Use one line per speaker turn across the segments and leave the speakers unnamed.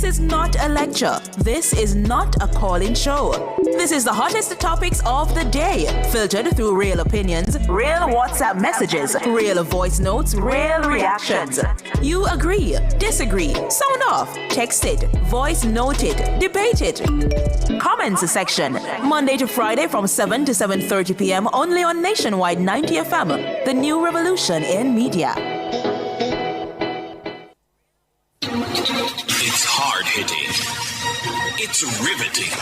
This is not a lecture. This is not a call-in show. This is the hottest topics of the day, filtered through real opinions, real WhatsApp messages, real voice notes, real reactions. You agree, disagree, sound off, text it, voice note it, debate it. Comments section, Monday to Friday from 7 to 7:30 p.m. only on Nationwide 90 FM, the new revolution in media.
It's hard-hitting. It's riveting.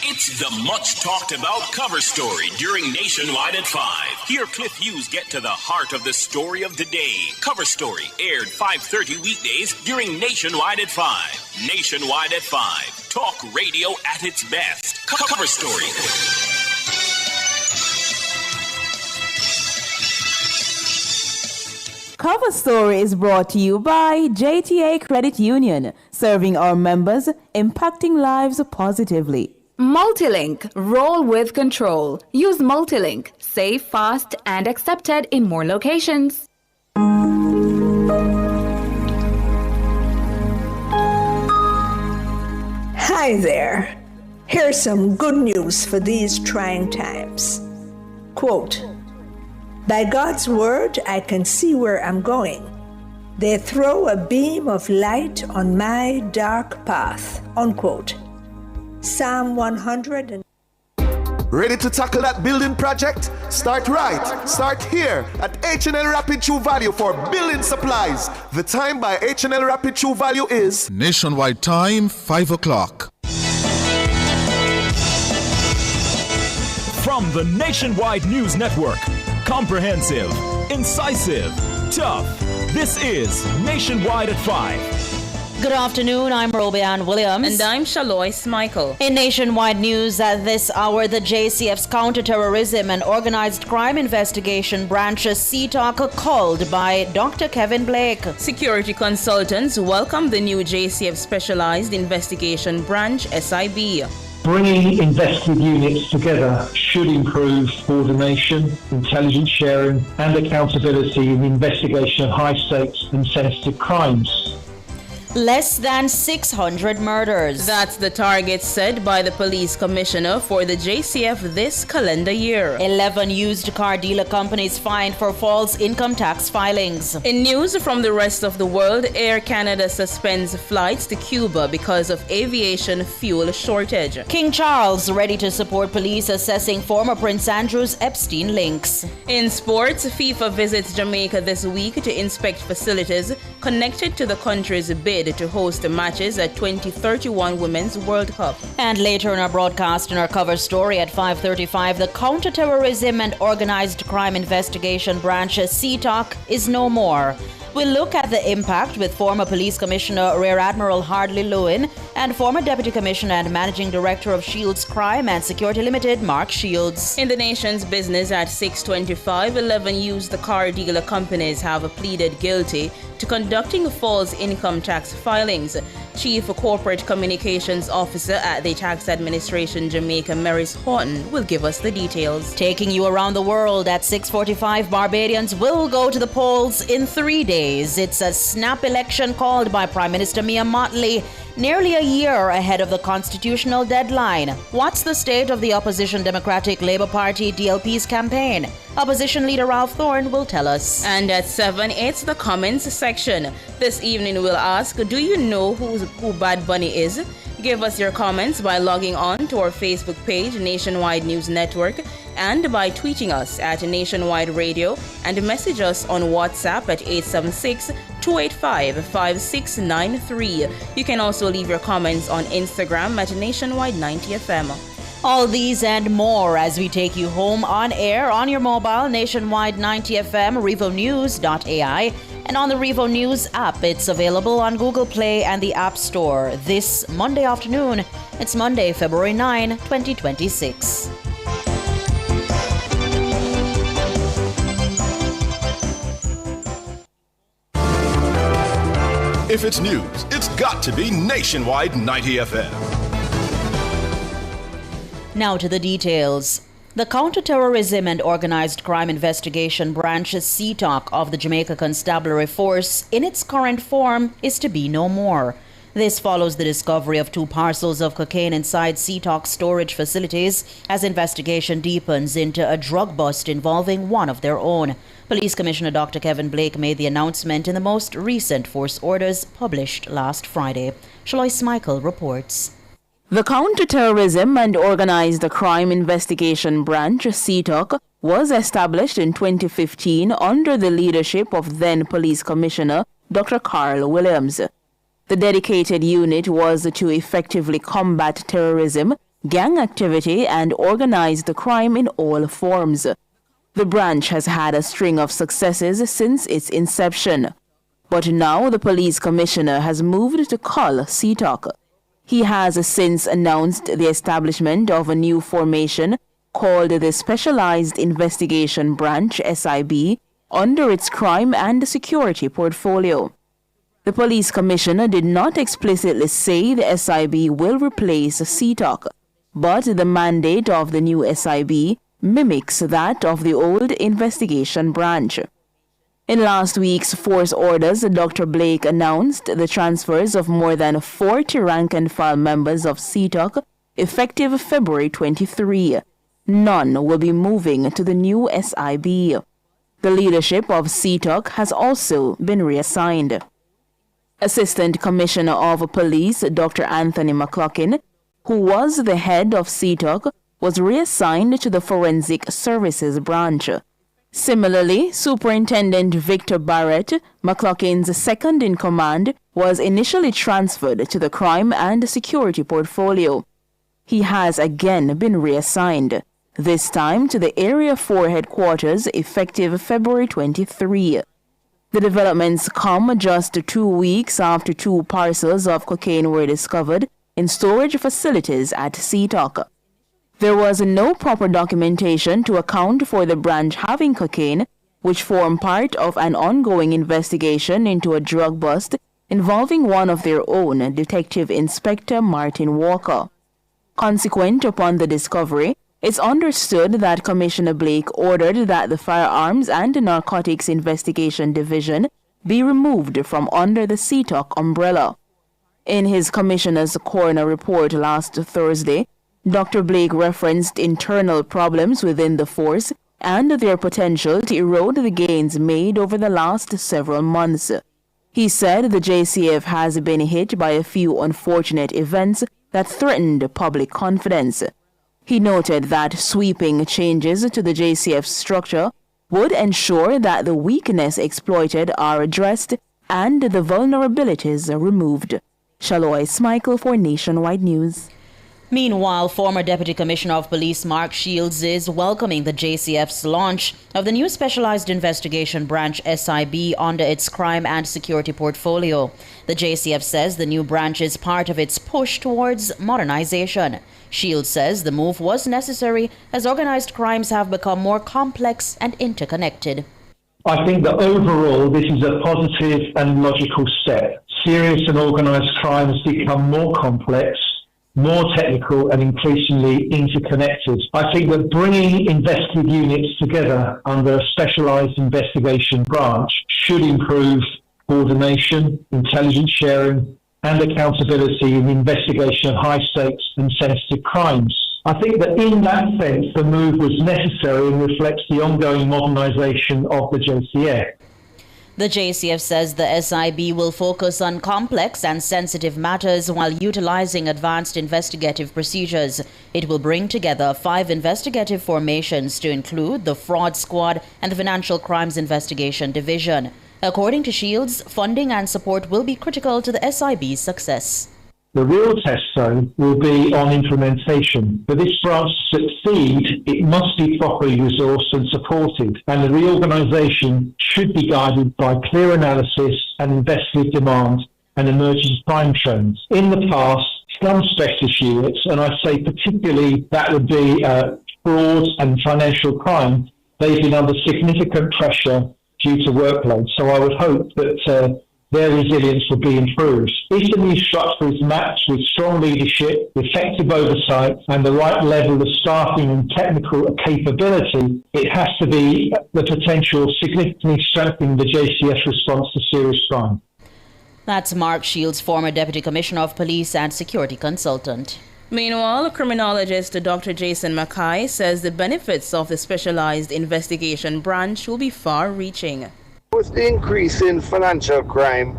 It's the much-talked-about cover story during Nationwide at 5. Here Cliff Hughes get to the heart of the story of the day. Cover Story aired 5:30 weekdays during Nationwide at 5. Nationwide at 5. Talk radio at its best. Cover Story.
Cover Story is brought to you by JTA Credit Union, serving our members, impacting lives positively.
Multilink, roll with control. Use Multilink, safe, fast, and accepted in more locations.
Hi there. Here's some good news for these trying times. Quote, "By God's word, I can see where I'm going. They throw a beam of light on my dark path." Unquote. Psalm 100.
Ready to tackle that building project? Start right. Start here at H&L Rapid True Value for building supplies. The time by H&L Rapid True Value is
Nationwide time, 5 o'clock.
From the Nationwide News Network, comprehensive, incisive, tough. This is Nationwide at 5.
Good afternoon, I'm Robianne Williams.
And I'm Shalois Michael.
In Nationwide News at this hour, the JCF's Counterterrorism and Organized Crime Investigation Branch CTOC called by Dr. Kevin Blake.
Security consultants welcome the new JCF Specialized Investigation Branch SIB.
Bringing investigative units together should improve coordination, intelligence sharing, and accountability in the investigation of high-stakes and sensitive crimes.
Less than 600 murders.
That's the target set by the police commissioner for the JCF this calendar year.
11 used car dealer companies fined for false income tax filings.
In news from the rest of the world, Air Canada suspends flights to Cuba because of aviation fuel shortage.
King Charles ready to support police assessing former Prince Andrew's Epstein links.
In sports, FIFA visits Jamaica this week to inspect facilities connected to the country's bid to host the matches at 2031 Women's World Cup.
And later in our broadcast, in our cover story at 5:35, the Counterterrorism and Organized Crime Investigation Branch CTOC is no more. We'll look at the impact with former Police Commissioner Rear Admiral Hardley Lewin and former Deputy Commissioner and Managing Director of Shields Crime and Security Limited, Mark Shields.
In the nation's business at 6:25, 11 used car dealer companies have pleaded guilty to conducting false income tax filings. Chief Corporate Communications Officer at the Tax Administration Jamaica, Maurice Horton, will give us the details.
Taking you around the world at 6:45, Barbadians will go to the polls in 3 days. It's a snap election called by Prime Minister Mia Mottley, nearly a year ahead of the constitutional deadline. What's the state of the opposition Democratic Labour Party DLP's campaign? Opposition leader Ralph Thorne will tell us.
And at 7, it's the comments section. This evening we'll ask, do you know who Bad Bunny is? Give us your comments by logging on to our Facebook page, Nationwide News Network, and by tweeting us at Nationwide Radio and message us on WhatsApp at 876-285-5693. You can also leave your comments on Instagram at Nationwide 90 FM.
All these and more as we take you home on air on your mobile, Nationwide 90 FM, RevoNews.ai, and on the Revo News app. It's available on Google Play and the App Store this Monday afternoon. It's Monday, February 9, 2026.
If it's news, it's got to be Nationwide 90 FM.
Now to the details. The Counterterrorism and Organized Crime Investigation Branch CTOC of the Jamaica Constabulary Force, in its current form, is to be no more. This follows the discovery of 2 parcels of cocaine inside CTOC storage facilities as investigation deepens into a drug bust involving one of their own. Police Commissioner Dr. Kevin Blake made the announcement in the most recent force orders published last Friday. Shalois Michael reports.
The Counterterrorism and Organized Crime Investigation Branch, CTOC, was established in 2015 under the leadership of then Police Commissioner Dr. Carl Williams. The dedicated unit was to effectively combat terrorism, gang activity, and organized crime in all forms. The branch has had a string of successes since its inception. But now the police commissioner has moved to cull CTOC. He has since announced the establishment of a new formation called the Specialized Investigation Branch, SIB, under its crime and security portfolio. The police commissioner did not explicitly say the SIB will replace CTOC, but the mandate of the new SIB mimics that of the old investigation branch. In last week's force orders, Dr. Blake announced the transfers of more than 40 rank-and-file members of CTOC effective February 23. None will be moving to the new SIB. The leadership of CTOC has also been reassigned. Assistant Commissioner of Police Dr. Anthony McLaughlin, who was the head of CTOC, was reassigned to the Forensic Services Branch. Similarly, Superintendent Victor Barrett, McLaughlin's second-in-command, was initially transferred to the Crime and Security portfolio. He has again been reassigned, this time to the Area 4 headquarters effective February 23. The developments come just 2 weeks after 2 parcels of cocaine were discovered in storage facilities at CTOC. There was no proper documentation to account for the branch having cocaine, which formed part of an ongoing investigation into a drug bust involving one of their own, Detective Inspector Martin Walker. Consequent upon the discovery, it's understood that Commissioner Blake ordered that the Firearms and Narcotics Investigation Division be removed from under the CTOC umbrella. In his Commissioner's Coroner report last Thursday, Dr. Blake referenced internal problems within the force and their potential to erode the gains made over the last several months. He said the JCF has been hit by a few unfortunate events that threatened public confidence. He noted that sweeping changes to the JCF structure would ensure that the weaknesses exploited are addressed and the vulnerabilities removed. Shalois Michael for Nationwide News.
Meanwhile, former Deputy Commissioner of Police Mark Shields is welcoming the JCF's launch of the new Specialized Investigation Branch SIB under its crime and security portfolio. The JCF says the new branch is part of its push towards modernization. Shields says the move was necessary as organized crimes have become more complex and interconnected.
I think that overall this is a positive and logical step. Serious and organised crime has become more complex, more technical and increasingly interconnected. I think that bringing investigative units together under a specialised investigation branch should improve coordination, intelligence sharing and accountability in the investigation of high stakes and sensitive crimes. I think that in that sense the move was necessary and reflects the ongoing modernisation of the JCF.
The JCF says the SIB will focus on complex and sensitive matters while utilizing advanced investigative procedures. It will bring together 5 investigative formations to include the Fraud Squad and the Financial Crimes Investigation Division. According to Shields, funding and support will be critical to the SIB's success.
The real test, though, will be on implementation. For this branch to succeed, it must be properly resourced and supported, and the reorganisation should be guided by clear analysis and investigative demand and emerging crime trends. In the past, some specialist units, and I say particularly that would be fraud and financial crime, they've been under significant pressure due to workload. So I would hope that their resilience will be improved. If the new structure is matched with strong leadership, effective oversight, and the right level of staffing and technical capability, it has to be the potential of significantly strengthening the JCF response to serious crime.
That's Mark Shields, former Deputy Commissioner of Police and Security Consultant.
Meanwhile, criminologist Dr. Jason Mackay says the benefits of the Specialized Investigation Branch will be far-reaching.
With the increase in financial crime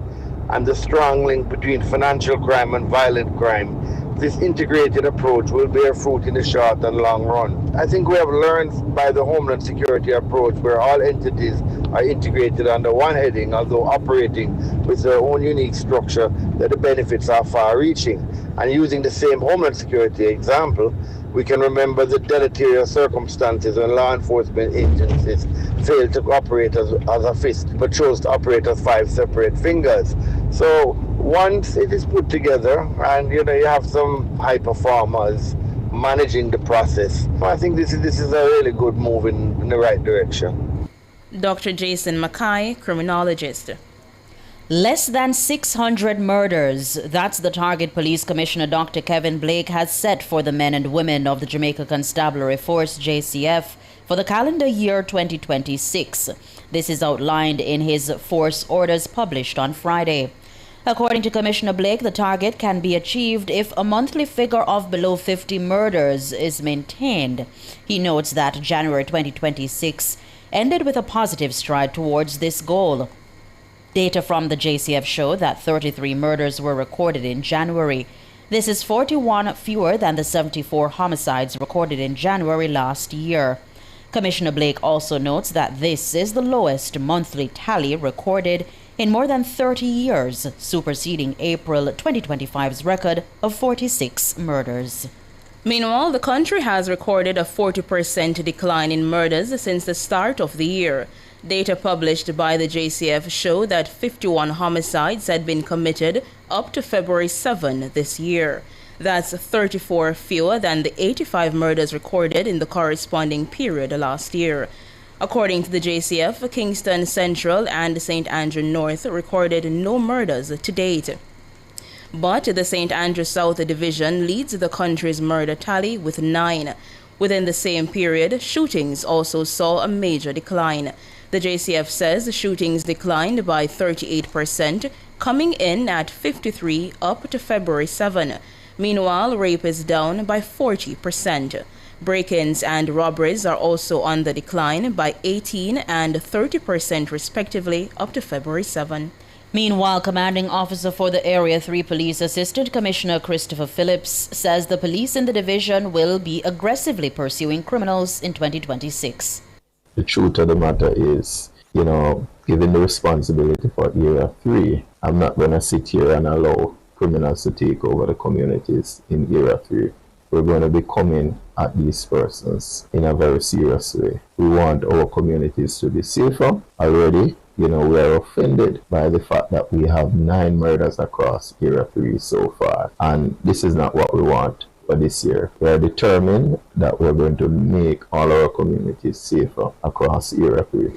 and the strong link between financial crime and violent crime, this integrated approach will bear fruit in the short and long run. I think we have learned by the Homeland Security approach, where all entities are integrated under one heading, although operating with their own unique structure, that the benefits are far-reaching. And using the same Homeland Security example, we can remember the deleterious circumstances when law enforcement agencies failed to operate as a fist, but chose to operate as 5 separate fingers. So once it is put together and you have some high performers managing the process, I think this is a really good move in the right direction.
Dr. Jason Mackay, criminologist.
Less than 600 murders. That's the target Police Commissioner Dr. Kevin Blake has set for the men and women of the Jamaica Constabulary Force, JCF, for the calendar year 2026. This is outlined in his force orders published on Friday. According to Commissioner Blake, the target can be achieved if a monthly figure of below 50 murders is maintained. He notes that January 2026 ended with a positive stride towards this goal. Data from the JCF show that 33 murders were recorded in January. This is 41 fewer than the 74 homicides recorded in January last year. Commissioner Blake also notes that this is the lowest monthly tally recorded in more than 30 years, superseding April 2025's record of 46 murders.
Meanwhile, the country has recorded a 40% decline in murders since the start of the year. Data published by the JCF show that 51 homicides had been committed up to February 7 this year. That's 34 fewer than the 85 murders recorded in the corresponding period last year. According to the JCF, Kingston Central and St. Andrew North recorded no murders to date. But the St. Andrew South Division leads the country's murder tally with 9. Within the same period, shootings also saw a major decline. The JCF says the shootings declined by 38%, coming in at 53 up to February 7. Meanwhile, rape is down by 40%. Break-ins and robberies are also on the decline by 18 and 30% respectively up to February 7.
Meanwhile, Commanding Officer for the Area 3 Police Assistant Commissioner Christopher Phillips says the police in the division will be aggressively pursuing criminals in 2026.
The truth of the matter is, given the responsibility for Area 3, I'm not going to sit here and allow criminals to take over the communities in Area 3. We're going to be coming at these persons in a very serious way. We want our communities to be safer. Already, we are offended by the fact that we have 9 murders across Area 3 so far. And this is not what we want for this year. We are determined that we're going to make all our communities safer across Area 3.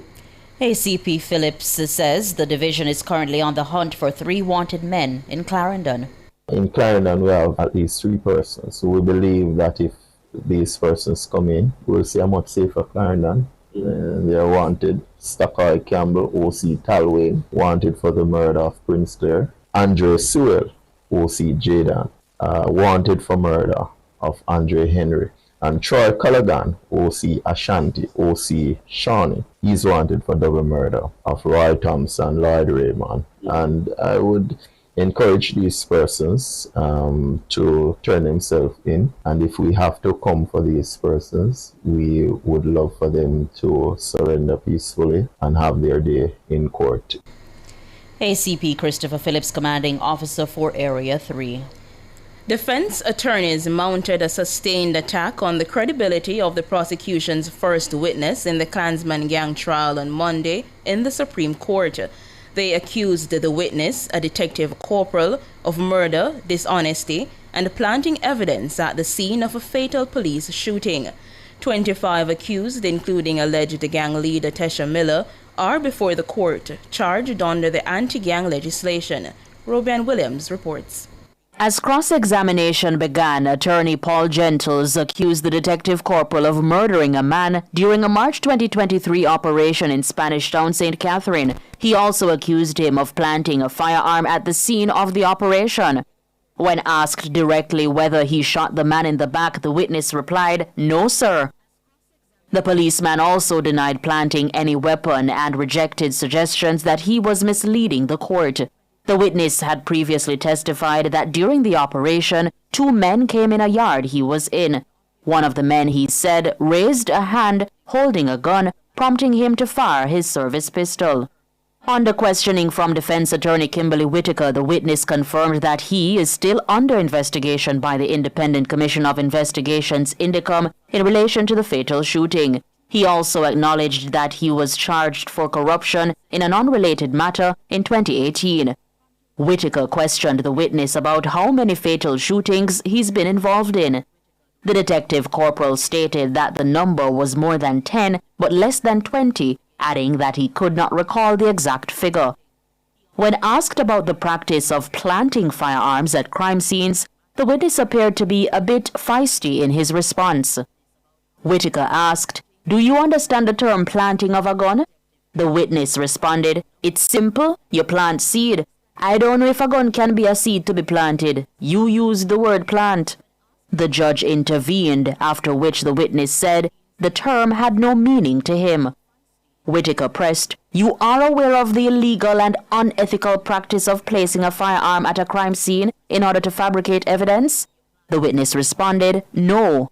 ACP Phillips says the division is currently on the hunt for 3 wanted men in Clarendon.
In Clarendon, we have at least 3 persons. So we believe that if these persons come in, we'll see a much safer Clarendon. They are wanted. Stockroy Campbell, O.C. Talwayne, wanted for the murder of Prince Clare. Andre Sewell, O.C. Jadan, wanted for murder of Andre Henry. And Troy Callaghan, O.C. Ashanti, O.C. Shawnee, he's wanted for double murder of Roy Thompson, Lloyd Raymond. And I would encourage these persons to turn themselves in. And if we have to come for these persons, we would love for them to surrender peacefully and have their day in court.
ACP Christopher Phillips, Commanding Officer for Area 3.
Defense attorneys mounted a sustained attack on the credibility of the prosecution's first witness in the Klansman gang trial on Monday in the Supreme Court. They accused the witness, a detective corporal, of murder, dishonesty, and planting evidence at the scene of a fatal police shooting. 25 accused, including alleged gang leader Tesha Miller, are before the court, charged under the anti-gang legislation. Robian Williams reports.
As cross-examination began, attorney Paul Gentles accused the detective corporal of murdering a man during a March 2023 operation in Spanish Town, St. Catherine. He also accused him of planting a firearm at the scene of the operation. When asked directly whether he shot the man in the back, the witness replied, "No, sir." The policeman also denied planting any weapon and rejected suggestions that he was misleading the court. The witness had previously testified that during the operation, 2 men came in a yard he was in. One of the men, he said, raised a hand holding a gun, prompting him to fire his service pistol. Under questioning from defense attorney Kimberly Whitaker, the witness confirmed that he is still under investigation by the Independent Commission of Investigations, INDECOM, in relation to the fatal shooting. He also acknowledged that he was charged for corruption in an unrelated matter in 2018. Whitaker questioned the witness about how many fatal shootings he's been involved in. The detective corporal stated that the number was more than 10 but less than 20, adding that he could not recall the exact figure. When asked about the practice of planting firearms at crime scenes, the witness appeared to be a bit feisty in his response. Whitaker asked, "Do you understand the term planting of a gun?" The witness responded, "It's simple, you plant seed. I don't know if a gun can be a seed to be planted. You used the word plant." The judge intervened, after which the witness said the term had no meaning to him. Whitaker pressed, "You are aware of the illegal and unethical practice of placing a firearm at a crime scene in order to fabricate evidence?" The witness responded, "No."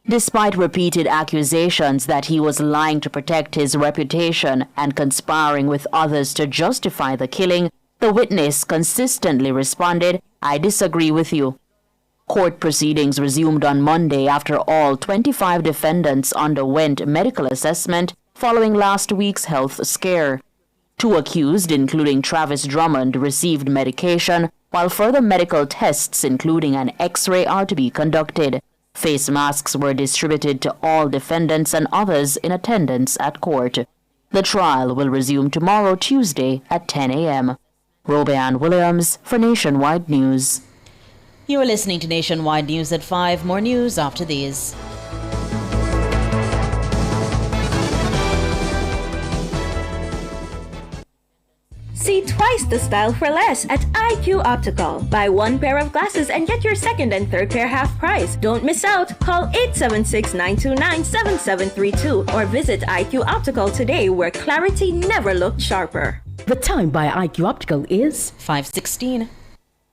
Despite repeated accusations that he was lying to protect his reputation and conspiring with others to justify the killing, the witness consistently responded, "I disagree with you." Court proceedings resumed on Monday after all 25 defendants underwent medical assessment following last week's health scare. 2 accused, including Travis Drummond, received medication, while further medical tests, including an X-ray, are to be conducted. Face masks were distributed to all defendants and others in attendance at court. The trial will resume tomorrow, Tuesday, at 10 a.m. Robeanne Williams for Nationwide News.
You are listening to Nationwide News at 5. More news after these.
See twice the style for less at IQ Optical. Buy 1 pair of glasses and get your second and third pair half price. Don't miss out. Call 876-929-7732 or visit IQ Optical today, where clarity never looked sharper.
The time by IQ Optical is
5:16.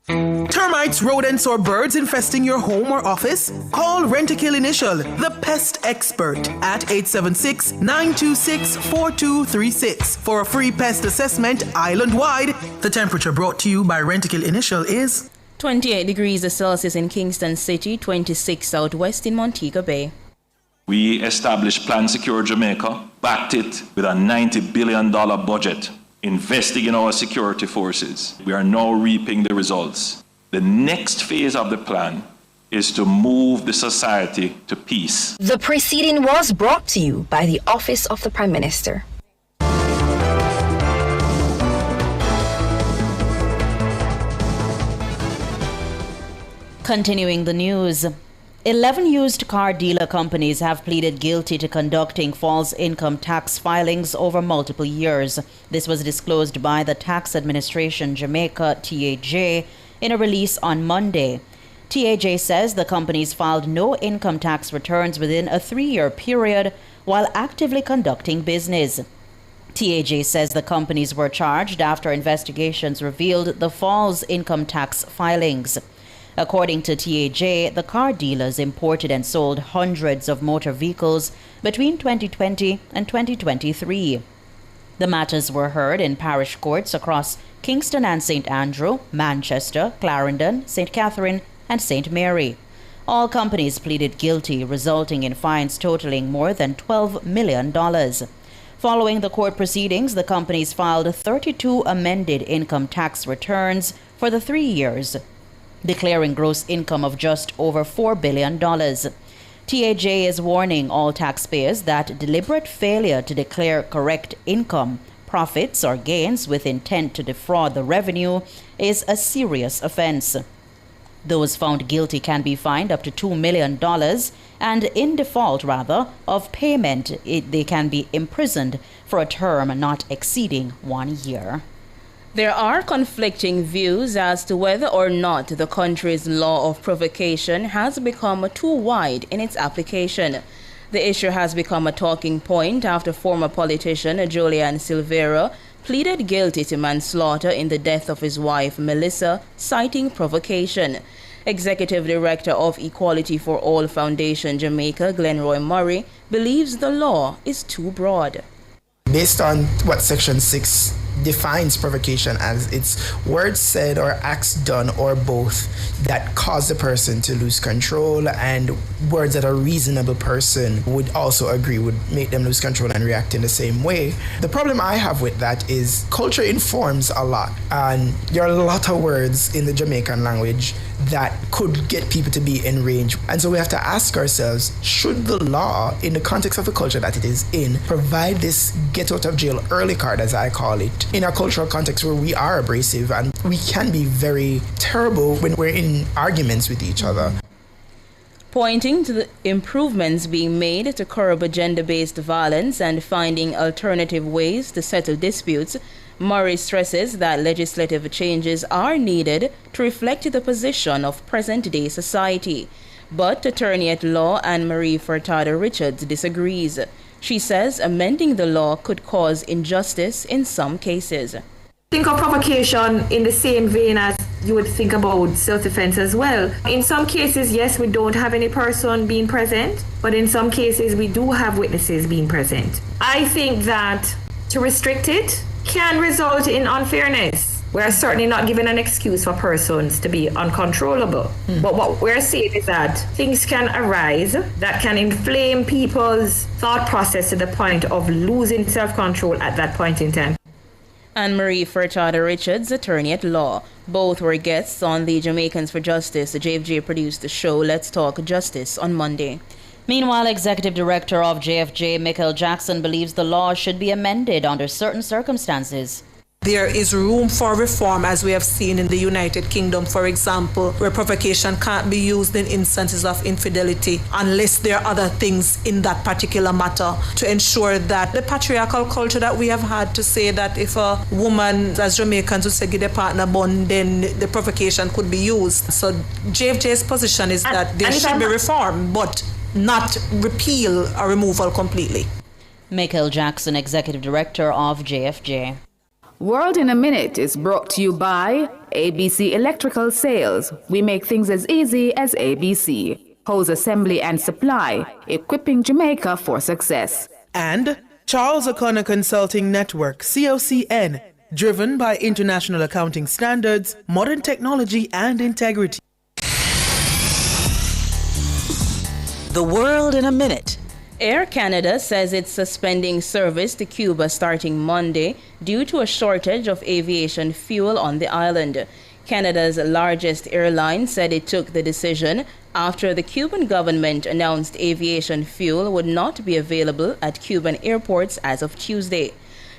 Termites, rodents, or birds infesting your home or office? Call Rentokil Initial, the pest expert, at 876-926-4236 for a free pest assessment island-wide. The temperature brought to you by Rentokil Initial is
28 degrees Celsius in Kingston City, 26 Southwest in Montego Bay.
We established Plan Secure Jamaica, backed it with a $90 billion budget, investing in our security forces. We are now reaping the results. The next phase of the plan is to move the society to peace.
The proceeding was brought to you by the Office of the Prime Minister.
Continuing the news. 11 used car dealer companies have pleaded guilty to conducting false income tax filings over multiple years. This was disclosed by the Tax Administration Jamaica, TAJ, in a release on Monday. TAJ says the companies filed no income tax returns within a 3-year period while actively conducting business. TAJ says the companies were charged after investigations revealed the false income tax filings. According to TAJ, the car dealers imported and sold hundreds of motor vehicles between 2020 and 2023. The matters were heard in parish courts across Kingston and St. Andrew, Manchester, Clarendon, St. Catherine, and St. Mary. All companies pleaded guilty, resulting in fines totaling more than $12 million. Following the court proceedings, the companies filed 32 amended income tax returns for the 3 years, declaring gross income of just over $4 billion. TAJ is warning all taxpayers that deliberate failure to declare correct income, profits, or gains with intent to defraud the revenue is a serious offense. Those found guilty can be fined up to $2 million, and in default, of payment, they can be imprisoned for a term not exceeding 1 year.
There are conflicting views as to whether or not the country's law of provocation has become too wide in its application. The issue has become a talking point after former politician Julian Silveira pleaded guilty to manslaughter in the death of his wife Melissa, citing provocation. Executive Director of Equality for All Foundation Jamaica, Glenroy Murray, believes the law is too broad.
Based on what Section 6 defines provocation as, it's words said or acts done or both that cause the person to lose control, and words that a reasonable person would also agree would make them lose control and react in the same way. The problem I have with that is culture informs a lot, and there are a lot of words in the Jamaican language that could get people to be enraged. And so we have to ask ourselves, should the law, in the context of the culture that it is in, provide this get out of jail early card, as I call it, in a cultural context where we are abrasive and we can be very terrible when we're in arguments with each other.
Pointing to the improvements being made to curb gender-based violence and finding alternative ways to settle disputes, Murray stresses that legislative changes are needed to reflect the position of present-day society. But Attorney at Law Anne-Marie Furtado Richards disagrees. She says amending the law could cause injustice in some cases.
Think of provocation in the same vein as you would think about self-defense as well. In some cases, yes, we don't have any person being present, but in some cases we do have witnesses being present. I think that to restrict it can result in unfairness. We're certainly not giving an excuse for persons to be uncontrollable. But what we're saying is that things can arise that can inflame people's thought process to the point of losing self-control at that point in time.
Anne-Marie Furtado Richards, Attorney at Law. Both were guests on the Jamaicans for Justice. JFJ produced the show Let's Talk Justice on Monday.
Meanwhile, Executive Director of JFJ, Michael Jackson, believes the law should be amended under certain circumstances.
There is room for reform, as we have seen in the United Kingdom, for example, where provocation can't be used in instances of infidelity unless there are other things in that particular matter to ensure that the patriarchal culture that we have had to say that if a woman, as Jamaicans would say, give their partner bun, then the provocation could be used. So JFJ's position is that there should be reform, but not repeal or removal completely.
Michael Jackson, Executive Director of JFJ.
World in a Minute is brought to you by ABC Electrical Sales. We make things as easy as ABC. Hose assembly and supply, equipping Jamaica for success.
And Charles O'Connor Consulting Network, COCN, driven by international accounting standards, modern technology and integrity.
The World in a Minute.
Air Canada says it's suspending service to Cuba starting Monday due to a shortage of aviation fuel on the island. Canada's largest airline said it took the decision after the Cuban government announced aviation fuel would not be available at Cuban airports as of Tuesday.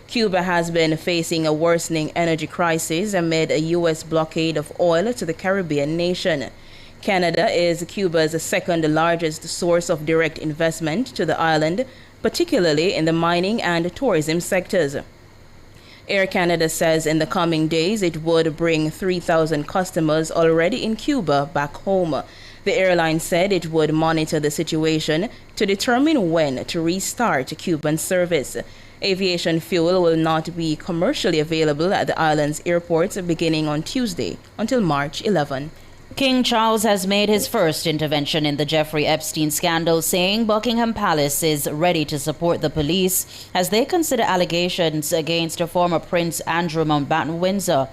Cuba has been facing a worsening energy crisis amid a U.S. blockade of oil to the Caribbean nation. Canada is Cuba's second largest source of direct investment to the island, particularly in the mining and tourism sectors. Air Canada says in the coming days it would bring 3,000 customers already in Cuba back home. The airline said it would monitor the situation to determine when to restart Cuban service. Aviation fuel will not be commercially available at the island's airports beginning on Tuesday until March 11.
King Charles has made his first intervention in the Jeffrey Epstein scandal, saying Buckingham Palace is ready to support the police as they consider allegations against former Prince Andrew Mountbatten Windsor.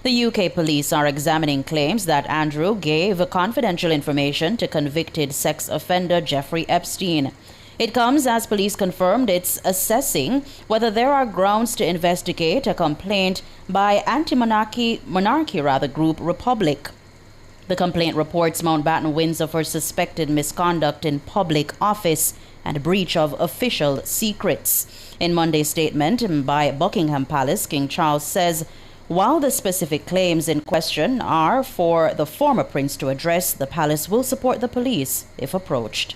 The UK police are examining claims that Andrew gave confidential information to convicted sex offender Jeffrey Epstein. It comes as police confirmed it's assessing whether there are grounds to investigate a complaint by anti-monarchy group Republic. The complaint reports Mountbatten Windsor for suspected misconduct in public office and breach of official secrets. In Monday's statement by Buckingham Palace, King Charles says
While the specific claims in question are for the former prince to address, the palace will support the police if approached.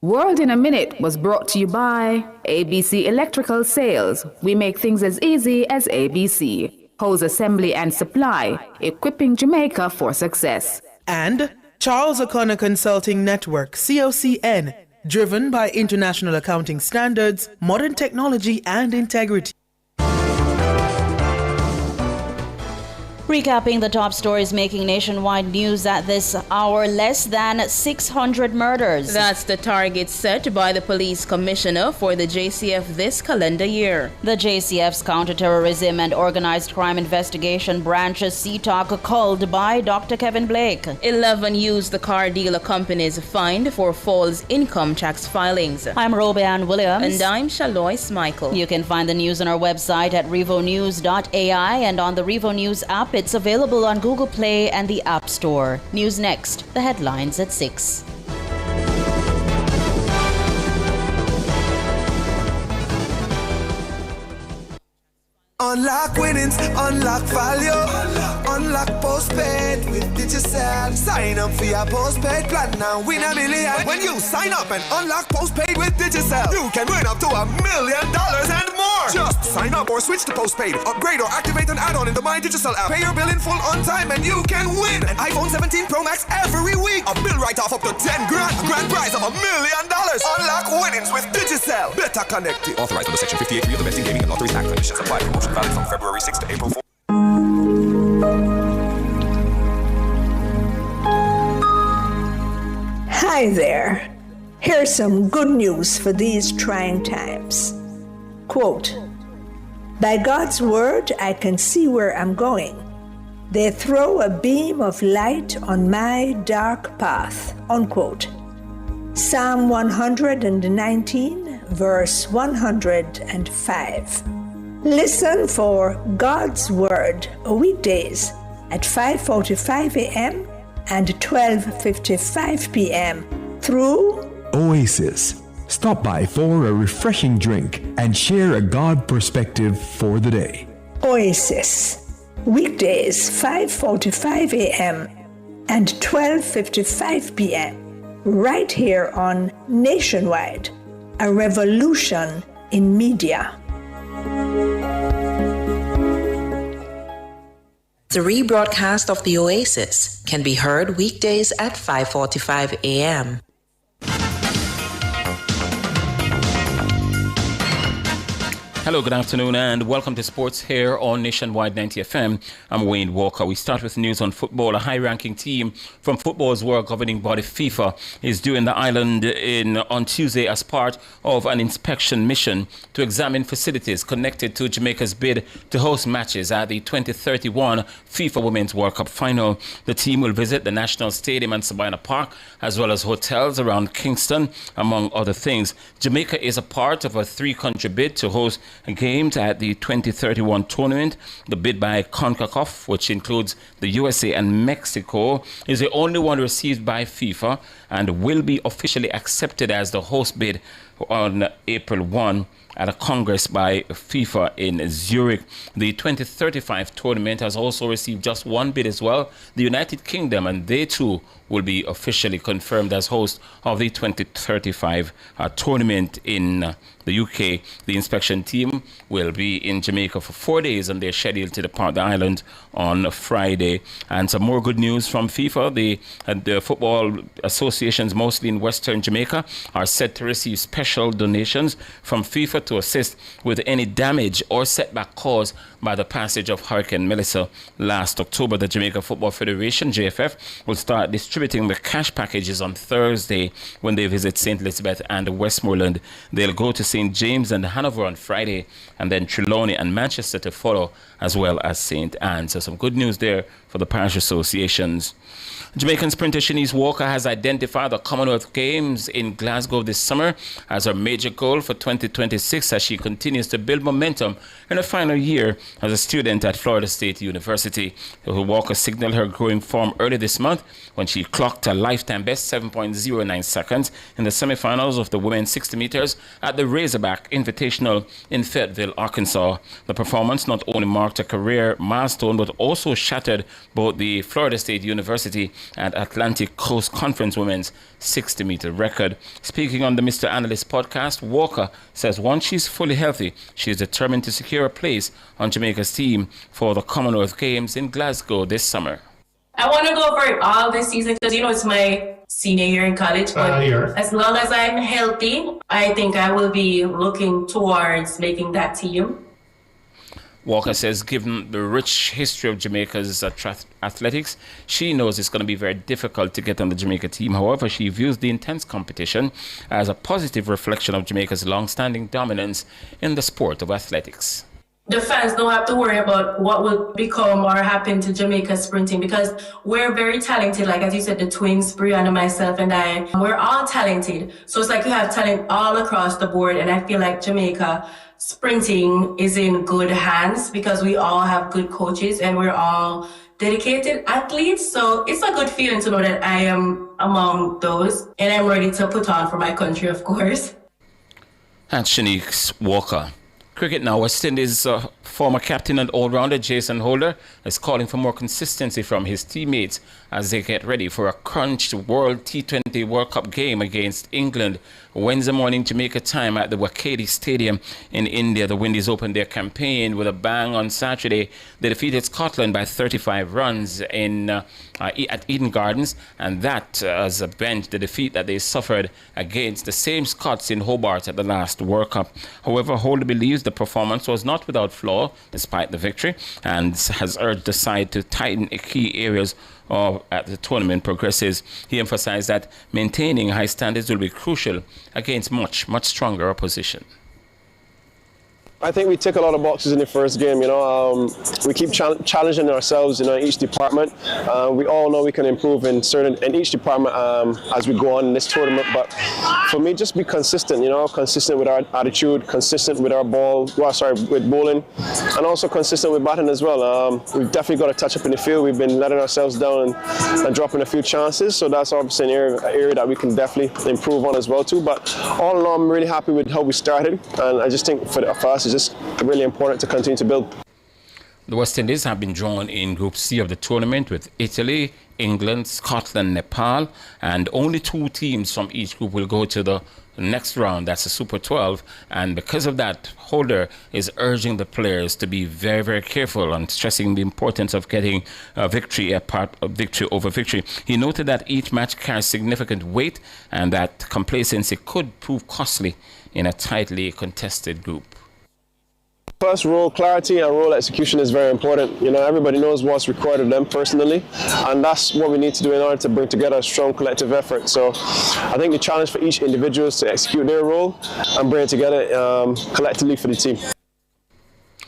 World in a Minute was brought to you by ABC Electrical Sales. We make things as easy as ABC. Hose assembly and supply, equipping Jamaica for success.
And Charles O'Connor Consulting Network, COCN, driven by international accounting standards, modern technology and integrity.
Recapping the top stories making nationwide news at this hour, less than 600 murders.
That's the target set by the police commissioner for the JCF this calendar year.
The JCF's Counterterrorism and Organized Crime Investigation Branch, CTOC, called by Dr. Kevin Blake.
11 used car dealer companies fined for false income tax filings.
I'm Robeanne Williams.
And I'm Shalois Michael.
You can find the news on our website at revonews.ai and on the Revo News app. It's available on Google Play and the App Store. News next, the headlines at 6.
Unlock winnings, unlock value, unlock postpaid with Digicel. Sign up for your postpaid plan now, win $1 million. When you sign up and unlock postpaid with Digicel, you can win up to $1 million and more. Just sign up or switch to postpaid, upgrade or activate an add-on in the My Digicel app. Pay your bill in full on time and you can win an iPhone 17 Pro Max every week. A bill write-off up to $10 grand, a grand prize of $1 million. Unlock winnings with Digicel. Better connected.
Authorized under Section 58 of the Betting, Gaming and Lotteries Act. Conditions apply. Promotion valid from February 6 to April 4.
Hi there. Here's some good news for these trying times. Quote, "By God's word, I can see where I'm going. They throw a beam of light on my dark path." Unquote. Psalm 119, verse 105. Listen for God's Word weekdays at 5:45 a.m. and 12:55 p.m. through
Oasis. Stop by for a refreshing drink and share a God perspective for the day.
Oasis. Weekdays 5:45 a.m. and 12:55 p.m. right here on Nationwide, a revolution in media.
The rebroadcast of the Oasis can be heard weekdays at 5:45 a.m.
Hello, good afternoon, and welcome to Sports here on Nationwide 90 FM. I'm Wayne Walker. We start with news on football. A high-ranking team from football's world governing body FIFA is due in the island on Tuesday as part of an inspection mission to examine facilities connected to Jamaica's bid to host matches at the 2031 FIFA Women's World Cup final. The team will visit the National Stadium and Sabina Park, as well as hotels around Kingston, among other things. Jamaica is a part of a three-country bid to host games at the 2031 tournament. The bid by CONCACAF, which includes the USA and Mexico, is the only one received by FIFA and will be officially accepted as the host bid on April 1 at a congress by FIFA in Zurich. The 2035 tournament has also received just one bid as well, the United Kingdom, and they too will be officially confirmed as host of the 2035 tournament in the UK. The inspection team will be in Jamaica for 4 days and they're scheduled to depart the island on Friday. And some more good news from FIFA. The football associations, mostly in Western Jamaica, are set to receive special donations from FIFA to assist with any damage or setback caused by the passage of Hurricane Melissa last October. The Jamaica Football Federation, JFF, will start distributing the cash packages on Thursday when they visit St. Elizabeth and Westmoreland. They'll go to St. James and Hanover on Friday, and then Trelawney and Manchester to follow, as well as St. Anne's. So some good news there for the parish associations. Jamaican sprinter Shanice Walker has identified the Commonwealth Games in Glasgow this summer as her major goal for 2026 as she continues to build momentum in her final year as a student at Florida State University. Walker signaled her growing form early this month when she clocked a lifetime best 7.09 seconds in the semifinals of the women's 60 meters at the Razorback Invitational in Fayetteville, Arkansas. The performance not only marked a career milestone but also shattered both the Florida State University and Atlantic Coast Conference women's 60-meter record. Speaking on the Mr. Analyst podcast, Walker says once she's fully healthy, she is determined to secure a place on Jamaica's team for the Commonwealth Games in Glasgow this summer.
I want to go for it all this season because, it's my senior year in college. But as long as I'm healthy, I think I will be looking towards making that team.
Walker says given the rich history of Jamaica's athletics, she knows it's going to be very difficult to get on the Jamaica team. However, she views the intense competition as a positive reflection of Jamaica's long-standing dominance in the sport of athletics.
The fans don't have to worry about what will become or happen to Jamaica sprinting because we're very talented. Like, as you said, the twins, Brianna, myself, and I, we're all talented. So it's like you have talent all across the board. And I feel like Jamaica sprinting is in good hands because we all have good coaches and we're all dedicated athletes. So it's a good feeling to know that I am among those and I'm ready to put on for my country, of course.
And Shanice Walker. Cricket now. West Indies former captain and all-rounder Jason Holder is calling for more consistency from his teammates as they get ready for a crunched World T20 World Cup game against England Wednesday morning Jamaica time at the Wakati Stadium in India. The Windies opened their campaign with a bang on Saturday. They defeated Scotland by 35 runs at Eden Gardens, and that as a bench the defeat that they suffered against the same Scots in Hobart at the last World Cup. However, Holder believes the performance was not without flaw despite the victory and has urged the side to tighten key areas as the tournament progresses. He emphasized that maintaining high standards will be crucial against much stronger opposition.
I think we tick a lot of boxes in the first game. We keep challenging ourselves, in each department. We all know we can improve in each department as we go on in this tournament. But for me, just be consistent. Consistent with our attitude, consistent with our with bowling, and also consistent with batting as well. We've definitely got to touch up in the field. We've been letting ourselves down and dropping a few chances. So that's obviously an area that we can definitely improve on as well too. But all in all, I'm really happy with how we started, and I just think for us, it's just really important to continue to build.
The West Indies have been drawn in Group C of the tournament with Italy, England, Scotland, Nepal, and only 2 teams from each group will go to the next round. That's the Super 12, and because of that, Holder is urging the players to be very, very careful and stressing the importance of getting a victory over victory. He noted that each match carries significant weight and that complacency could prove costly in a tightly contested group.
First, role clarity and role execution is very important. Everybody knows what's required of them personally, and that's what we need to do in order to bring together a strong collective effort. So I think the challenge for each individual is to execute their role and bring it together collectively for the team.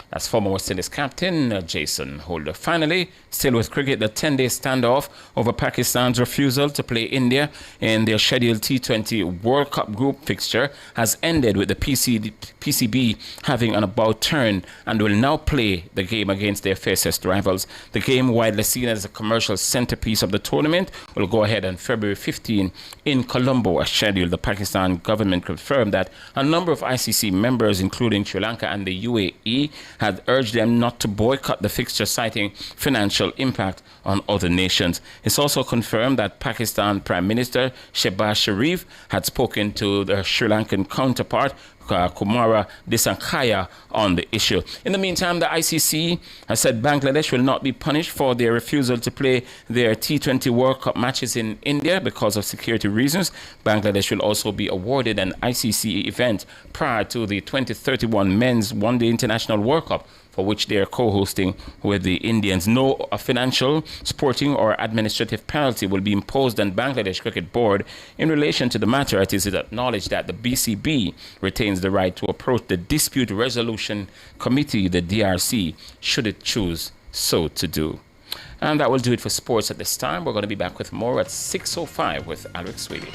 That's former West Indies captain Jason Holder. Finally, still with cricket, the 10-day standoff over Pakistan's refusal to play India in their scheduled T20 World Cup group fixture has ended with the PCB having an about turn and will now play the game against their fiercest rivals. The game, widely seen as a commercial centerpiece of the tournament, will go ahead on February 15 in Colombo as scheduled. The Pakistan government confirmed that a number of ICC members, including Sri Lanka and the UAE, had urged them not to boycott the fixture, citing financial impact on other nations. It's also confirmed that Pakistan Prime Minister Shehbaz Sharif had spoken to their Sri Lankan counterpart Kumara Dissanayake on the issue. In the meantime, the ICC has said Bangladesh will not be punished for their refusal to play their T20 World Cup matches in India because of security reasons. Bangladesh will also be awarded an ICC event prior to the 2031 Men's One Day International World Cup, for which they are co-hosting with the Indians. No financial, sporting or administrative penalty will be imposed on Bangladesh Cricket Board in relation to the matter. It is acknowledged that the BCB retains the right to approach the Dispute Resolution Committee, the DRC, should it choose so to do. And that will do it for sports at this time. We're going to be back with more at 6:05 with Alric Swaley.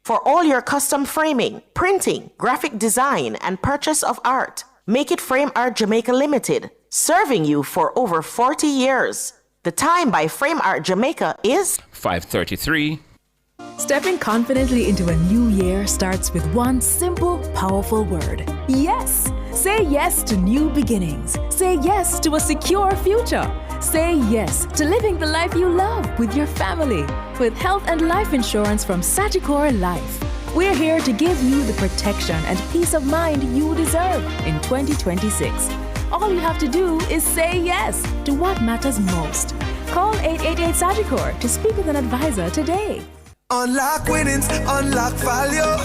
For all your custom framing, printing, graphic design, and purchase of art, Make It Frame Art Jamaica Limited, serving you for over 40 years. The time by Frame Art Jamaica is
5:33.
Stepping confidently into a new year starts with one simple, powerful word. Yes! Say yes to new beginnings. Say yes to a secure future. Say yes to living the life you love with your family. With health and life insurance from Sagicor Life. We're here to give you the protection and peace of mind you deserve in 2026. All you have to do is say yes to what matters most. Call 888 Sagicor to speak with an advisor today.
Unlock winnings, unlock value,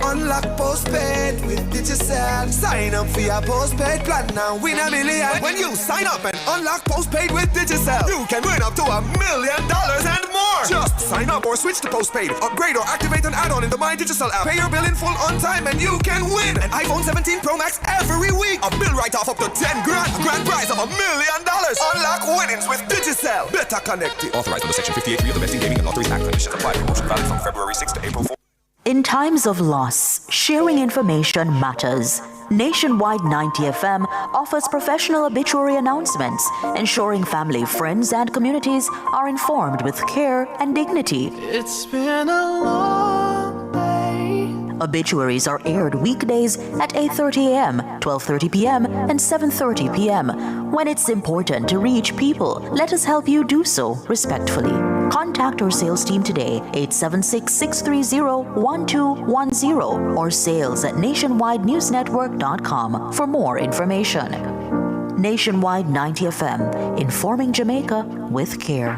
unlock postpaid with Digicel. Sign up for your postpaid plan now, win $1 million. When you sign up and unlock postpaid with Digicel, you can win up to $1 million and more. Just sign up or switch to postpaid, upgrade or activate an add-on in the My Digicel app. Pay your bill in full on time and you can win an iPhone 17 Pro Max every week. A bill write-off up to $10 grand, a grand prize of $1 million. Unlock winnings with Digicel. Better connected.
Authorized under Section 58 of the Betting, Gaming and Lotteries Act. Conditions apply. Promotion valid from February 6 to April 4.
In times of loss, sharing information matters. Nationwide 90 FM offers professional obituary announcements, ensuring family, friends, and communities are informed with care and dignity.
It's been a long day.
Obituaries are aired weekdays at 8:30 a.m., 12:30 p.m., and 7:30 p.m. When it's important to reach people, let us help you do so respectfully. Contact our sales team today, 876-630-1210 or sales@nationwidenewsnetwork.com for more information. Nationwide 90 FM, informing Jamaica with care.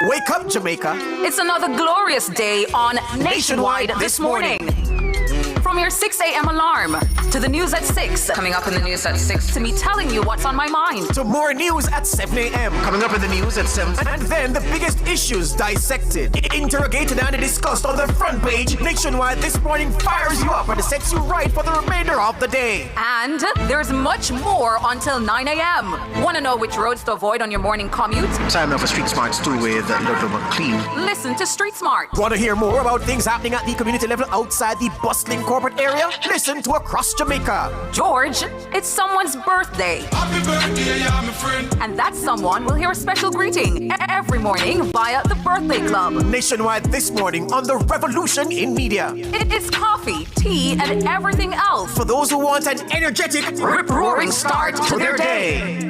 Wake up, Jamaica.
It's another glorious day on Nationwide this morning. From your 6 a.m. alarm to the news at 6. Coming up in the news at 6 to me telling you what's on my mind.
To more news at 7 a.m. Coming up in the news at 7. And then the biggest issues dissected, interrogated and discussed on the front page. Nationwide this morning fires you up and sets you right for the remainder of the day.
And there's much more until 9 a.m. Want to know which roads to avoid on your morning commute?
Time now for Street Smarts 2 with Little McLean.
Listen to Street Smart.
Want to hear more about things happening at the community level outside the bustling corporate area? Listen to Across Jamaica.
George, it's someone's birthday.
Happy birthday, yeah, my friend.
And that someone will hear a special greeting every morning via the Birthday Club.
Nationwide this morning on the revolution in media.
It's coffee, tea, and everything else.
For those who want an energetic, rip-roaring start to their day.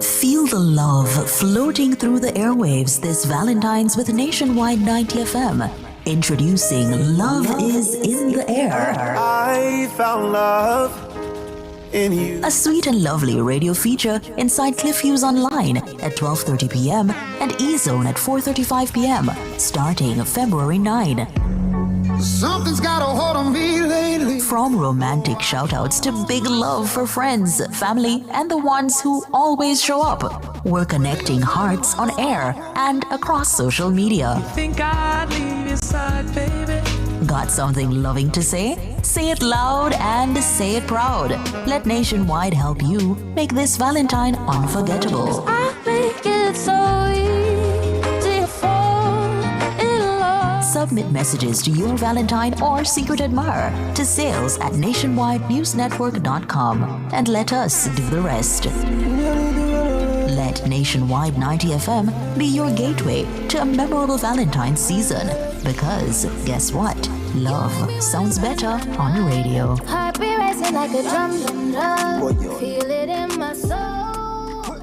Feel the love floating through the airwaves this Valentine's with Nationwide 90 FM. Introducing Love is in the Air.
I found love in you.
A sweet and lovely radio feature inside Cliff Hughes Online at 12:30 p.m. and E-Zone at 4:35 p.m. starting February 9.
Something's got a hold on me lately.
From romantic shoutouts to big love for friends, family, and the ones who always show up, we're connecting hearts on air and across social media.
Think I'd leave your side, baby.
Got something loving to say? Say it loud and say it proud. Let Nationwide help you make this Valentine unforgettable.
I think it's so easy to fall in love.
Submit messages to your Valentine or secret admirer to sales@nationwidenewsnetwork.com and let us do the rest. Let Nationwide 90 FM be your gateway to a memorable Valentine's season. Because guess what? Love sounds better on the radio.
Heart be racing like a drum, feel it in my soul.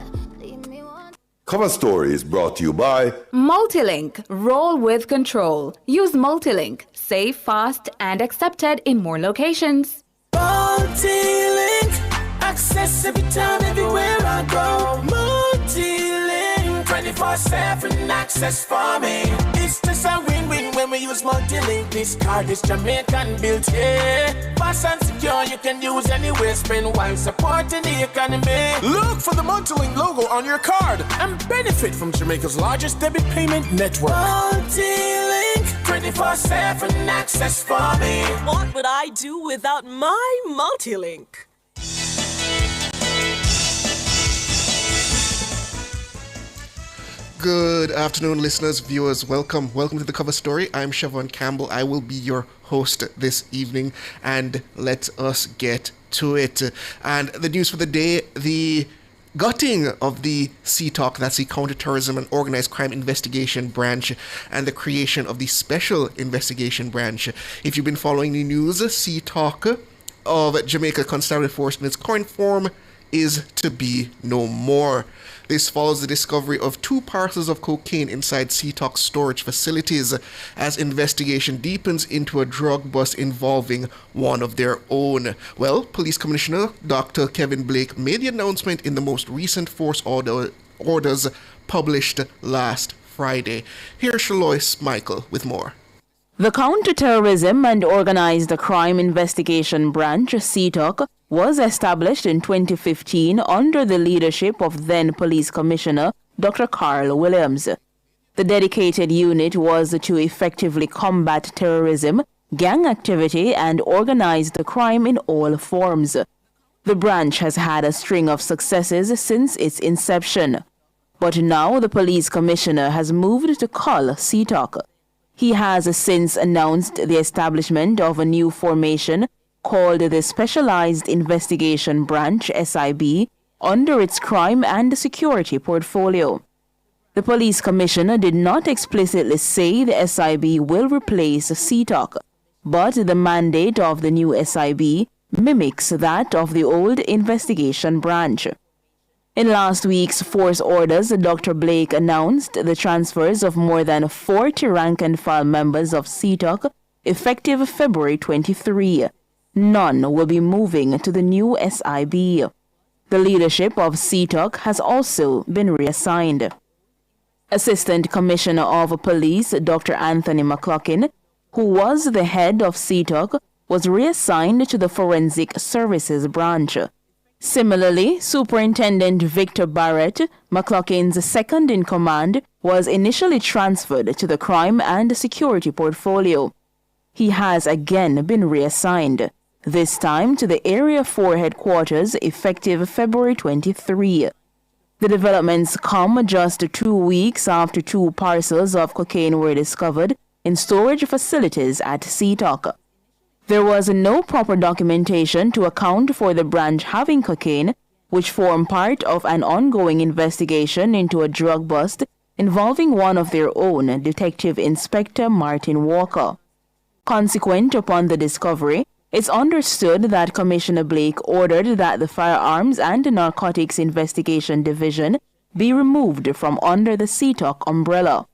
Cover Story is brought to you by
Multilink. Roll with control. Use Multilink. Safe, fast, and accepted in more locations.
Multilink, access every time, everywhere I go. Multilink, 24/7 access for me. It's just a win-win when we use
use Multilink. This card is Jamaican built, yeah. Fast and secure, you can use anywhere. Spend while supporting the economy. Look for the Multilink logo on your card and benefit from Jamaica's largest debit payment network. Multilink, 24/7 access for me.
What would I do without my Multilink?
Good afternoon, listeners, viewers. Welcome to the cover story. I'm Siobhan Campbell. I will be your host this evening, and let us get to it. And the news for the day, the gutting of the CTOC, that's the Counterterrorism and Organized Crime Investigation Branch, and the creation of the Special Investigation Branch. If you've been following the news, CTOC of Jamaica Constabulary Force in its current form is to be no more. This follows the discovery of 2 parcels of cocaine inside CTOC storage facilities as investigation deepens into a drug bust involving one of their own. Well, Police Commissioner Dr. Kevin Blake made the announcement in the most recent force orders published last Friday. Here's Shalois Michael with more.
The Counterterrorism and Organized Crime Investigation Branch, CTOC, was established in 2015 under the leadership of then Police Commissioner Dr. Carl Williams. The dedicated unit was to effectively combat terrorism, gang activity, and organized crime in all forms. The branch has had a string of successes since its inception. But now the Police Commissioner has moved to cull CTOC. He has since announced the establishment of a new formation called the Specialized Investigation Branch, SIB, under its crime and security portfolio. The Police Commissioner did not explicitly say the SIB will replace CTOC, but the mandate of the new SIB mimics that of the old investigation branch. In last week's force orders, Dr. Blake announced the transfers of more than 40 rank-and-file members of CTOC effective February 23. None will be moving to the new SIB. The leadership of CTOC has also been reassigned. Assistant Commissioner of Police Dr. Anthony McLaughlin, who was the head of CTOC, was reassigned to the Forensic Services Branch. Similarly, Superintendent Victor Barrett, McLaughlin's second-in-command, was initially transferred to the Crime and Security portfolio. He has again been reassigned, this time to the Area 4 headquarters effective February 23. The developments come just 2 weeks after 2 parcels of cocaine were discovered in storage facilities at CTOC. There was no proper documentation to account for the branch having cocaine, which formed part of an ongoing investigation into a drug bust involving one of their own, Detective Inspector Martin Walker. Consequent upon the discovery, it's understood that Commissioner Blake ordered that the Firearms and Narcotics Investigation Division be removed from under the CTOC umbrella.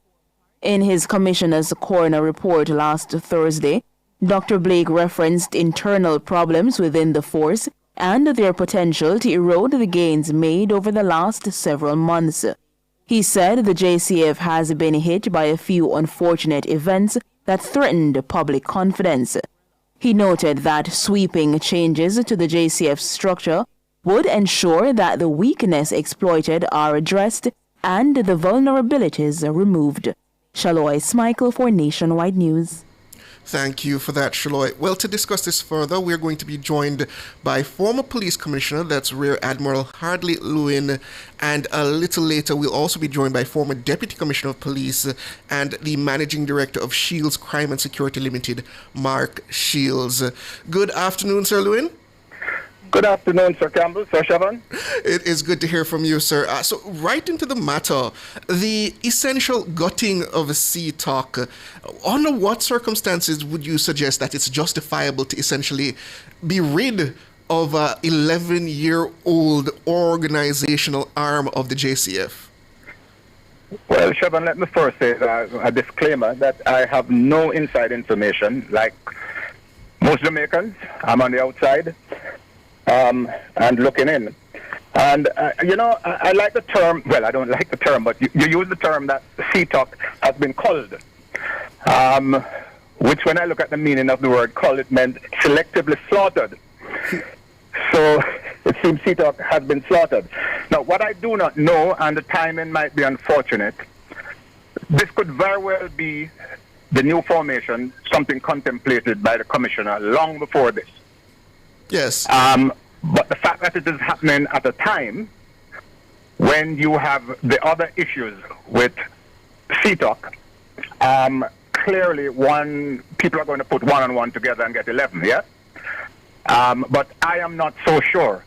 In his Commissioner's Coroner report last Thursday, Dr. Blake referenced internal problems within the force and their potential to erode the gains made over the last several months. He said the JCF has been hit by a few unfortunate events that threatened public confidence. He noted that sweeping changes to the JCF structure would ensure that the weaknesses exploited are addressed and the vulnerabilities removed. Shalois Michael for Nationwide News.
Thank you for that, Shaloy. Well, to discuss this further, we're going to be joined by former Police Commissioner, that's Rear Admiral Hardley Lewin, and a little later we'll also be joined by former Deputy Commissioner of Police and the Managing Director of Shields Crime and Security Limited, Mark Shields. Good afternoon, Sir Lewin.
Good afternoon, Sir Campbell, Sir Siobhan.
It is good to hear from you, sir. So right into the matter, the essential gutting of a CTOC, under what circumstances would you suggest that it's justifiable to essentially be rid of a 11-year-old organizational arm of the JCF?
Well, Siobhan, let me first say a disclaimer that I have no inside information. Like most Jamaicans, I'm on the outside. And looking in. And, I like the term, well, I don't like the term, but you use the term that CTOC has been culled. which when I look at the meaning of the word cull, it meant selectively slaughtered. So it seems CTOC has been slaughtered. Now, what I do not know, and the timing might be unfortunate, this could very well be the new formation, something contemplated by the commissioner long before this.
Yes.
But the fact that it is happening at a time when you have the other issues with CTOC, clearly people are going to put 1 and 1 together and get 11, yeah? But I am not so sure,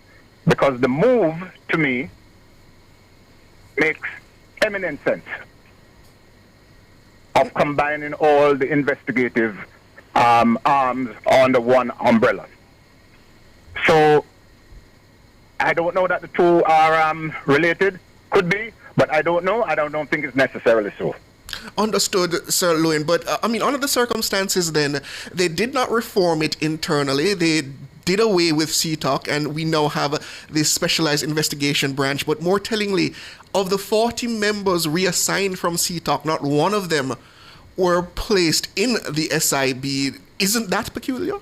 because the move, to me, makes eminent sense of combining all the investigative arms under one umbrella. So I don't know that the two are related. Could be, but I don't know. I don't think it's necessarily so.
Understood, Sir Lewin. But, under the circumstances then, they did not reform it internally. They did away with CTOC, and we now have this specialized investigation branch. But more tellingly, of the 40 members reassigned from CTOC, not one of them were placed in the SIB. Isn't that peculiar?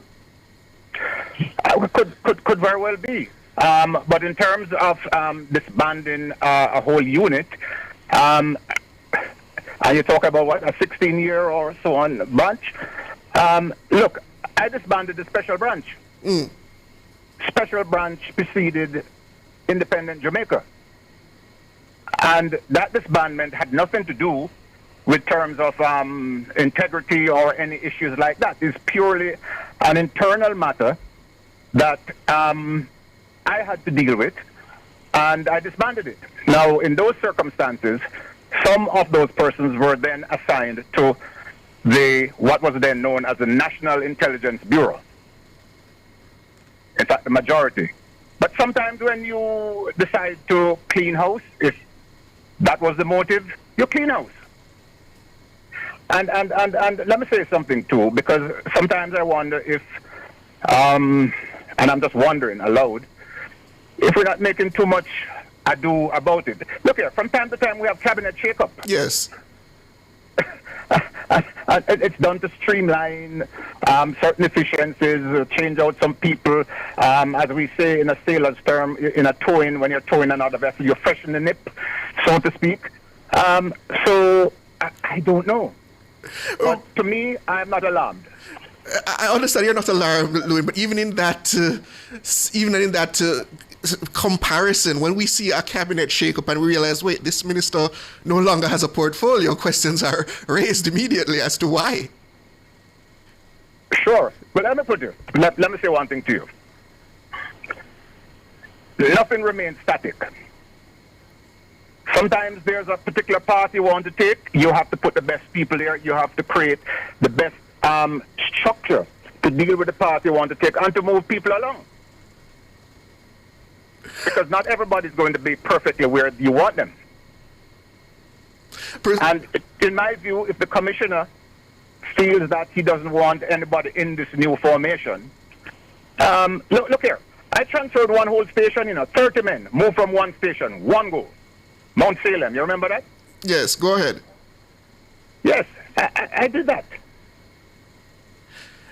Could very well be. But in terms of disbanding a whole unit, and you talk about what, a 16-year or so on branch? Look, I disbanded the special branch. Special branch preceded independent Jamaica. And that disbandment had nothing to do with terms of integrity or any issues like that. It's purely an internal matter that I had to deal with, and I disbanded it. Now, in those circumstances, some of those persons were then assigned to what was then known as the National Intelligence Bureau. In fact, the majority. But sometimes when you decide to clean house, if that was the motive, you clean house. And let me say something too, because sometimes I wonder if, and I'm just wondering aloud, if we're not making too much ado about it. Look here, from time to time we have cabinet shake-up.
Yes.
And it's done to streamline certain efficiencies, change out some people, as we say in a sailor's term, in a towing, when you're towing another vessel, you're fresh in the nip, so to speak. So I don't know. But to me, I'm not alarmed.
I understand you're not alarmed, Louis, but even in that comparison, when we see a cabinet shake-up and we realize, wait, this minister no longer has a portfolio, questions are raised immediately as to why.
Sure, but let me put it. Let me say one thing to you. Nothing remains static. Sometimes there's a particular path you want to take. You have to put the best people there. You have to create the best structure to deal with the path you want to take and to move people along. Because not everybody's going to be perfectly where you want them. And in my view, if the commissioner feels that he doesn't want anybody in this new formation, look here. I transferred one whole station, 30 men, moved from one station, one go. Mount Salem, you remember that?
Yes, go ahead.
Yes, I did that.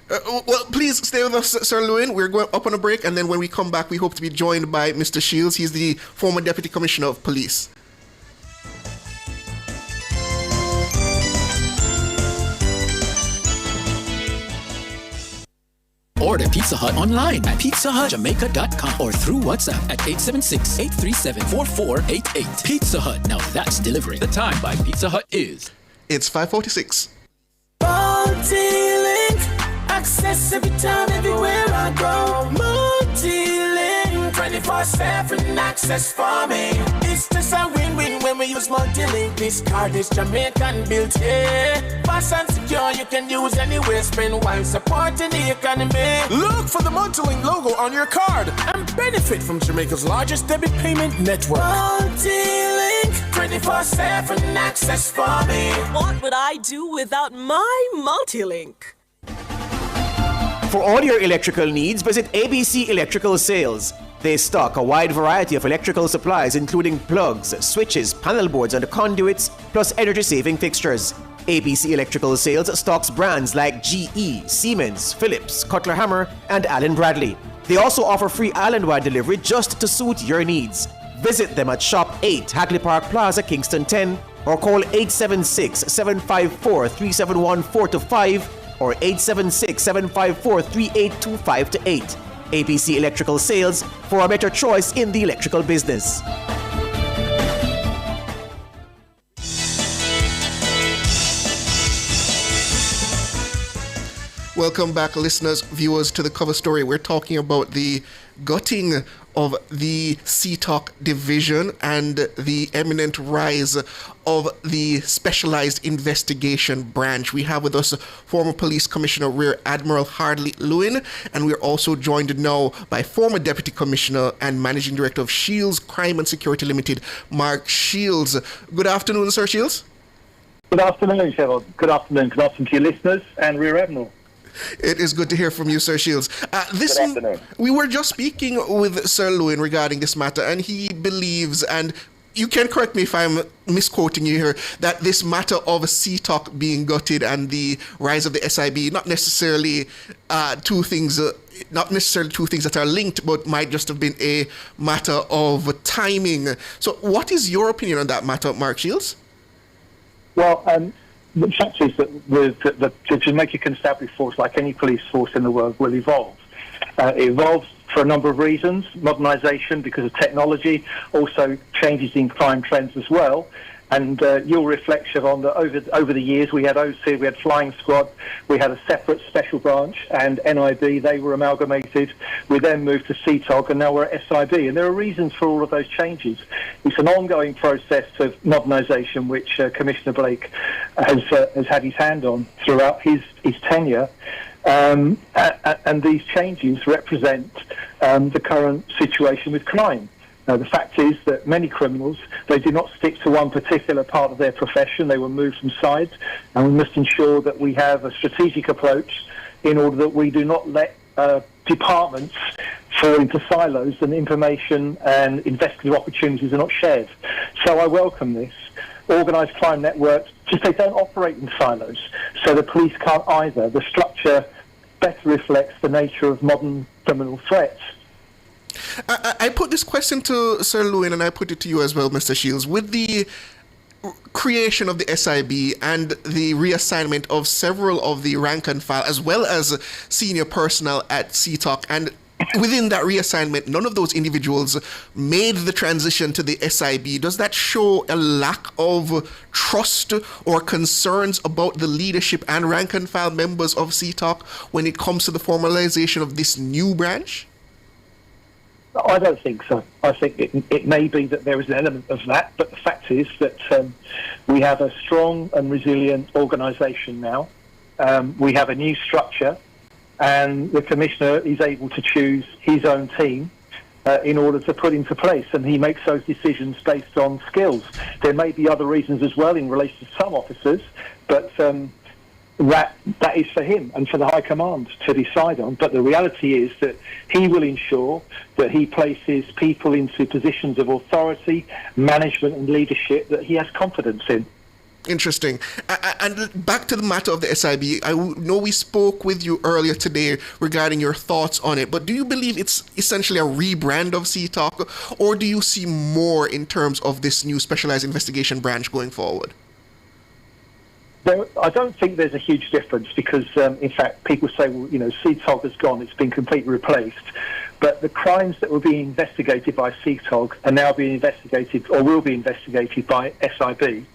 Well, please stay with us, Sir Lewin. We're going up on a break, and then when we come back, we hope to be joined by Mr. Shields. He's the former Deputy Commissioner of Police.
Order Pizza Hut online at pizzahutjamaica.com or through WhatsApp at 876-837-4488. Pizza Hut, now that's delivery. The time by Pizza Hut is...
It's 5:46.
Multi-link, access every time, everywhere I go. Multi-link, 24/7 access for me. It's just a win-win when we use Multi-link. This card is Jamaican built, yeah. Fast and secure, you can use anywhere. Spend while supporting the economy.
Look for the Multi-link logo on your card and benefit from Jamaica's largest debit payment network.
Multi-link, 24/7 access for me.
What would I do without my Multi-link?
For all your electrical needs, visit ABC Electrical Sales. They stock a wide variety of electrical supplies, including plugs, switches, panel boards, and conduits, plus energy-saving fixtures. ABC Electrical Sales stocks brands like GE, Siemens, Philips, Cutler Hammer, and Allen Bradley. They also offer free island-wide delivery just to suit your needs. Visit them at Shop 8, Hagley Park Plaza, Kingston 10, or call 876-754-3714-5 or 876-754-3825-8. ABC Electrical Sales, for a better choice in the electrical business.
Welcome back, listeners, viewers, to the cover story. We're talking about the gutting of the CTOC division and the imminent rise of the Specialized Investigation Branch. We have with us former Police Commissioner Rear Admiral Hardley Lewin, and we're also joined now by former Deputy Commissioner and Managing Director of Shields Crime and Security Limited, Mark Shields. Good afternoon, Sir Shields.
Good afternoon, Cheryl. Good afternoon. Good afternoon to your listeners and Rear Admiral.
It is good to hear from you, Sir Shields.
Good afternoon.
We were just speaking with Sir Lewin regarding this matter, and he believes, and you can correct me if I'm misquoting you here, that this matter of CTOC being gutted and the rise of the SIB, not necessarily two things that are linked, but might just have been a matter of timing. So what is your opinion on that matter, Mark Shields?
Well, the fact is that the Jamaica Constabulary Force, like any police force in the world, will evolve. It evolves for a number of reasons: modernisation because of technology, also changes in crime trends as well. And you'll reflect, Siobhan, that over the years we had OC, we had Flying Squad, we had a separate special branch, and NIB, they were amalgamated. We then moved to CTOG, and now we're at SIB. And there are reasons for all of those changes. It's an ongoing process of modernisation, which Commissioner Blake has had his hand on throughout his tenure. And these changes represent the current situation with crime. The fact is that many criminals, they do not stick to one particular part of their profession. They will move from sides, and we must ensure that we have a strategic approach in order that we do not let departments fall into silos and information and investigative opportunities are not shared. So I welcome this. Organised crime networks, just they don't operate in silos, so the police can't either. The structure better reflects the nature of modern criminal threats.
I put this question to Sir Lewin, and I put it to you as well, Mr. Shields. With the creation of the SIB and the reassignment of several of the rank and file, as well as senior personnel at CTOC, and within that reassignment, none of those individuals made the transition to the SIB. Does that show a lack of trust or concerns about the leadership and rank and file members of CTOC when it comes to the formalization of this new branch?
I don't think so. I think it may be that there is an element of that, but the fact is that we have a strong and resilient organisation now. We have a new structure, and the Commissioner is able to choose his own team in order to put into place, and he makes those decisions based on skills. There may be other reasons as well in relation to some officers, but that is for him and for the High Command to decide on. But the reality is that he will ensure that he places people into positions of authority, management and leadership that he has confidence in.
Interesting. And back to the matter of the SIB, I know we spoke with you earlier today regarding your thoughts on it, but do you believe it's essentially a rebrand of CTOC, or do you see more in terms of this new Specialized Investigation Branch going forward?
I don't think there's a huge difference because, in fact, people say, well, CTOG has gone, it's been completely replaced. But the crimes that were being investigated by CTOG are now being investigated or will be investigated by SIB.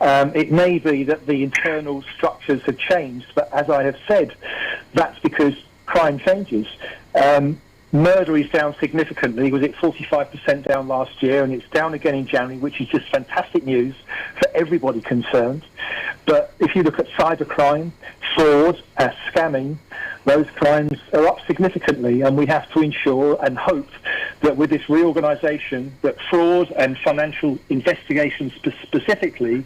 It may be that the internal structures have changed, but as I have said, that's because crime changes. Murder is down significantly. It was at 45% down last year, and it's down again in January, which is just fantastic news for everybody concerned. But if you look at cybercrime, fraud, scamming, those crimes are up significantly, and we have to ensure and hope that with this reorganisation, that fraud and financial investigations specifically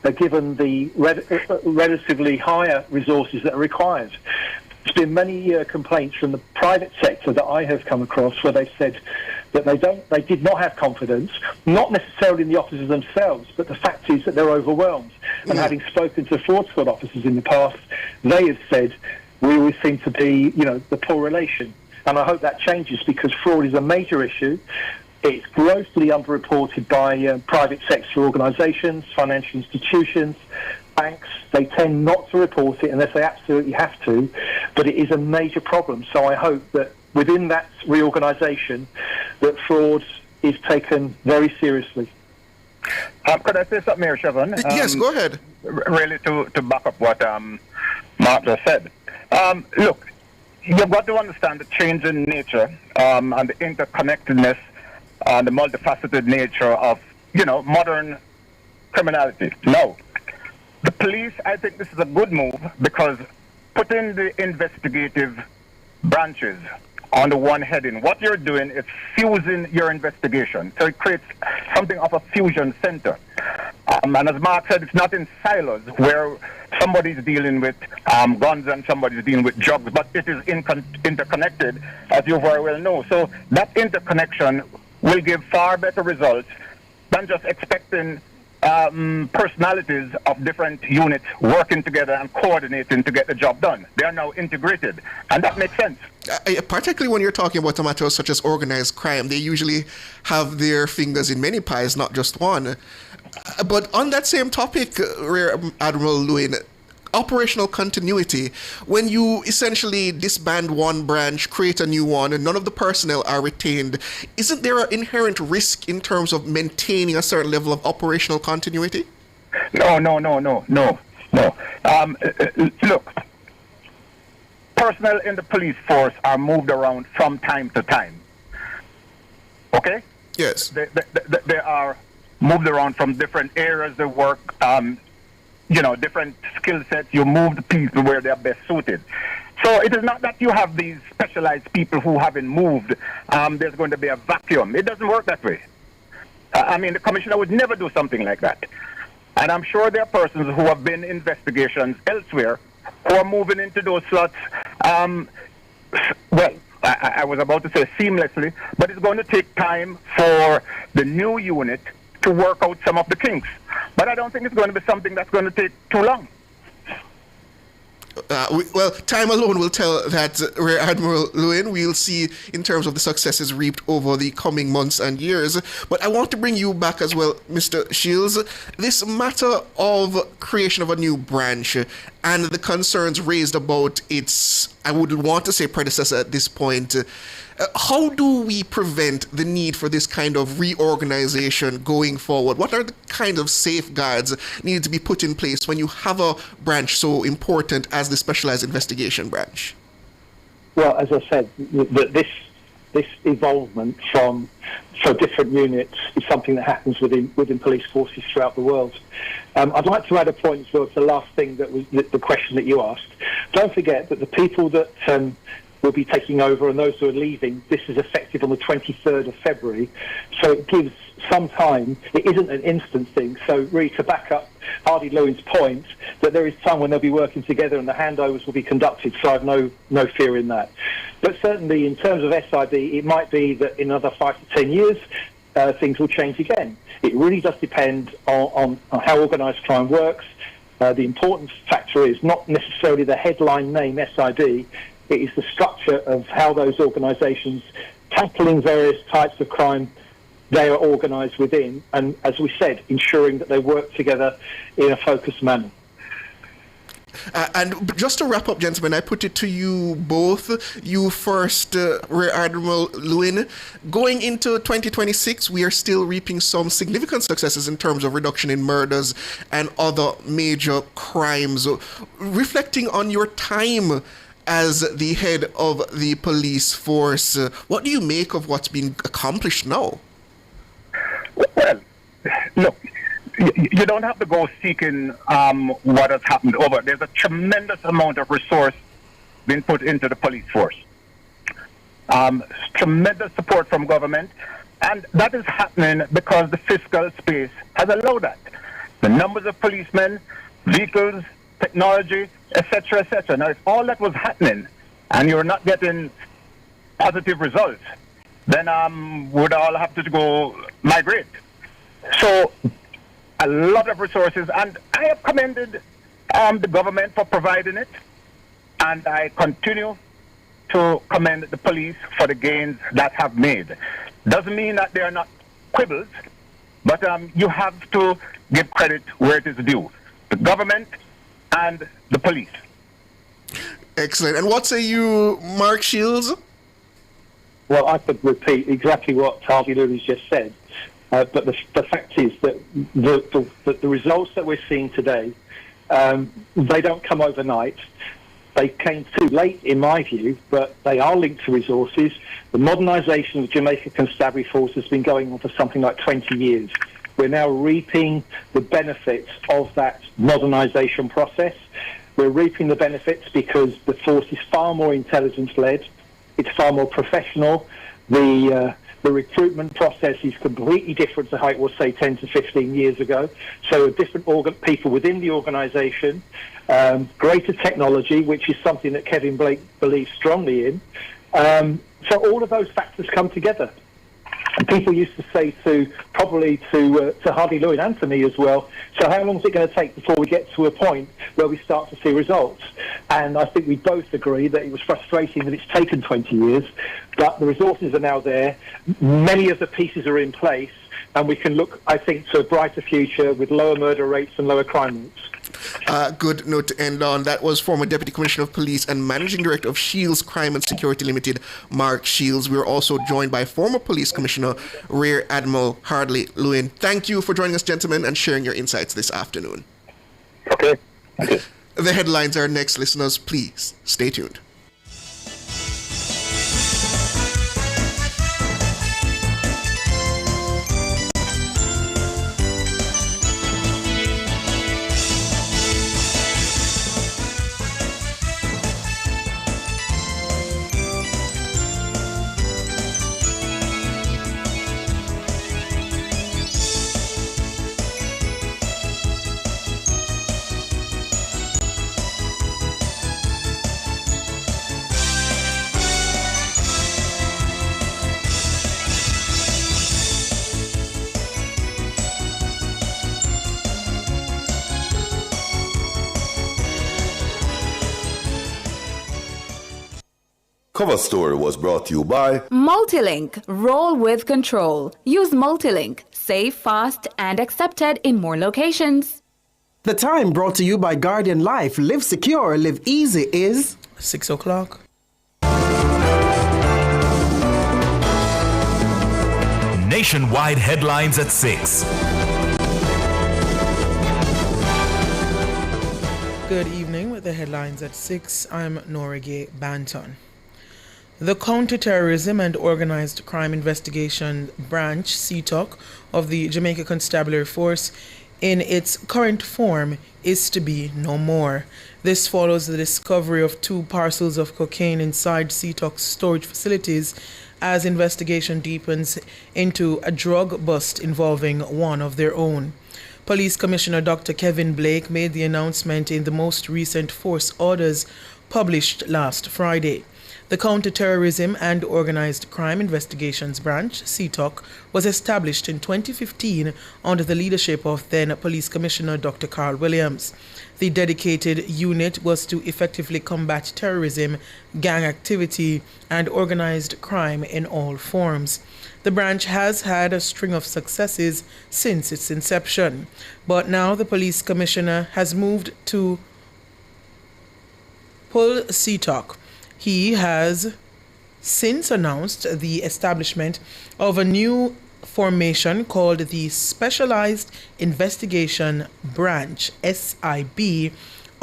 are given the relatively higher resources that are required. There's been many complaints from the private sector that I have come across where they've said that they did not have confidence, not necessarily in the officers themselves, but the fact is that they're overwhelmed. And having spoken to fraud squad officers in the past, they have said, we always seem to be, the poor relation. And I hope that changes, because fraud is a major issue. It's grossly underreported by private sector organisations, financial institutions, banks. They tend not to report it unless they absolutely have to, but it is a major problem. So I hope that within that reorganisation, that fraud is taken very seriously.
Could I say something here, Siobhan?
Yes, go ahead.
Really, to back up what Mark just said. Look, you've got to understand the change in nature and the interconnectedness and the multifaceted nature of, modern criminality. Now, the police, I think this is a good move, because putting the investigative branches under one heading, what you're doing is fusing your investigation. So it creates something of a fusion center. And as Mark said, it's not in silos where somebody's dealing with guns and somebody's dealing with drugs, but it is interconnected, as you very well know. So that interconnection will give far better results than just expecting personalities of different units working together and coordinating to get the job done. They are now integrated, and that makes sense.
Particularly when you're talking about a matter such as organized crime, they usually have their fingers in many pies, not just one. But on that same topic, Rear Admiral Lewin, operational continuity, when you essentially disband one branch, create a new one, and none of the personnel are retained, isn't there an inherent risk in terms of maintaining a certain level of operational continuity?
No. Look, personnel in the police force are moved around from time to time. Okay?
Yes.
They are moved around from different areas of work, different skill sets. You move the people where they are best suited. So it is not that you have these specialized people who haven't moved. There's going to be a vacuum. It doesn't work that way. The commissioner would never do something like that. And I'm sure there are persons who have been investigations elsewhere who are moving into those slots, I was about to say seamlessly, but it's going to take time for the new unit to work out some of the kinks. But I don't think it's going to be something that's going to take too long.
Time alone will tell that, Rear Admiral Lewin. We'll see in terms of the successes reaped over the coming months and years. But I want to bring you back as well, Mr. Shields. This matter of creation of a new branch and the concerns raised about its, I would want to say, predecessor at this point. How do we prevent the need for this kind of reorganization going forward? What are the kind of safeguards needed to be put in place when you have a branch so important as the Specialized Investigation Branch?
Well, as I said, this evolvement for different units is something that happens within police forces throughout the world. I'd like to add a point as well to the last thing that was the question that you asked. Don't forget that the people that will be taking over and those who are leaving, this is effective on the 23rd of February. So it gives some time. It isn't an instant thing. So really to back up Hardy Lewin's point, that there is time when they'll be working together and the handovers will be conducted. So I have no fear in that. But certainly in terms of SIB, it might be that in another 5 to 10 years, things will change again. It really does depend on how organised crime works. The important factor is not necessarily the headline name SIB, it is the structure of how those organisations tackling various types of crime they are organised within, and as we said, ensuring that they work together in a focused manner.
And just to wrap up, gentlemen, I put it to you both. You first, Rear Admiral Lewin. Going into 2026, we are still reaping some significant successes in terms of reduction in murders and other major crimes. Reflecting on your time as the head of the police force, what do you make of what's been accomplished now?
Well, look, you don't have to go seeking what has happened over. There's a tremendous amount of resource being put into the police force. Tremendous support from government, and that is happening because the fiscal space has allowed that. The numbers of policemen, vehicles, technology, etc., etc. Now, if all that was happening and you're not getting positive results, then would all have to go migrate. So a lot of resources, and I have commended the government for providing it, and I continue to commend the police for the gains that have made. Doesn't mean that they are not quibbles, but you have to give credit where it is due. The government and the police.
Excellent. And what say you, Mark Shields?
Well, I could repeat exactly what Harvey Lewis just said, but the fact is that the results that we're seeing today, they don't come overnight. They came too late, in my view, but they are linked to resources. The modernisation of the Jamaica Constabulary Force has been going on for something like 20 years. We're now reaping the benefits of that modernisation process. We're reaping the benefits because the force is far more intelligence-led. It's far more professional. The recruitment process is completely different to how it was, say, 10 to 15 years ago. So different people within the organisation, greater technology, which is something that Kevin Blake believes strongly in. So all of those factors come together. And people used to say to Harvey Lewin and to me as well, so how long is it going to take before we get to a point where we start to see results? And I think we both agree that it was frustrating that it's taken 20 years, but the resources are now there. Many of the pieces are in place, and we can look, I think, to a brighter future with lower murder rates and lower crime rates.
Good note to end on. That was former Deputy Commissioner of Police and Managing Director of Shields Crime and Security Limited, Mark Shields. We were also joined by former Police Commissioner Rear Admiral Harley Lewin. Thank you for joining us, gentlemen, and sharing your insights this afternoon.
Okay. Thank you.
The headlines are next, listeners. Please stay tuned.
Cover Story was brought to you by
Multilink. Roll with control. Use Multilink. Save fast and accepted in more locations.
The time brought to you by Guardian Life. Live secure, live easy is
6 o'clock.
Nationwide headlines at 6.
Good evening with the headlines at 6. I'm Norige Banton. The Counter-Terrorism and Organized Crime Investigation Branch, CTOC, of the Jamaica Constabulary Force in its current form is to be no more. This follows the discovery of 2 parcels of cocaine inside CTOC's storage facilities as investigation deepens into a drug bust involving one of their own. Police Commissioner Dr. Kevin Blake made the announcement in the most recent force orders published last Friday. The Counter-Terrorism and Organized Crime Investigations Branch, CTOC, was established in 2015 under the leadership of then Police Commissioner Dr. Carl Williams. The dedicated unit was to effectively combat terrorism, gang activity, and organized crime in all forms. The branch has had a string of successes since its inception, but now the Police Commissioner has moved to pull CTOC. He has since announced the establishment of a new formation called the Specialized Investigation Branch, SIB,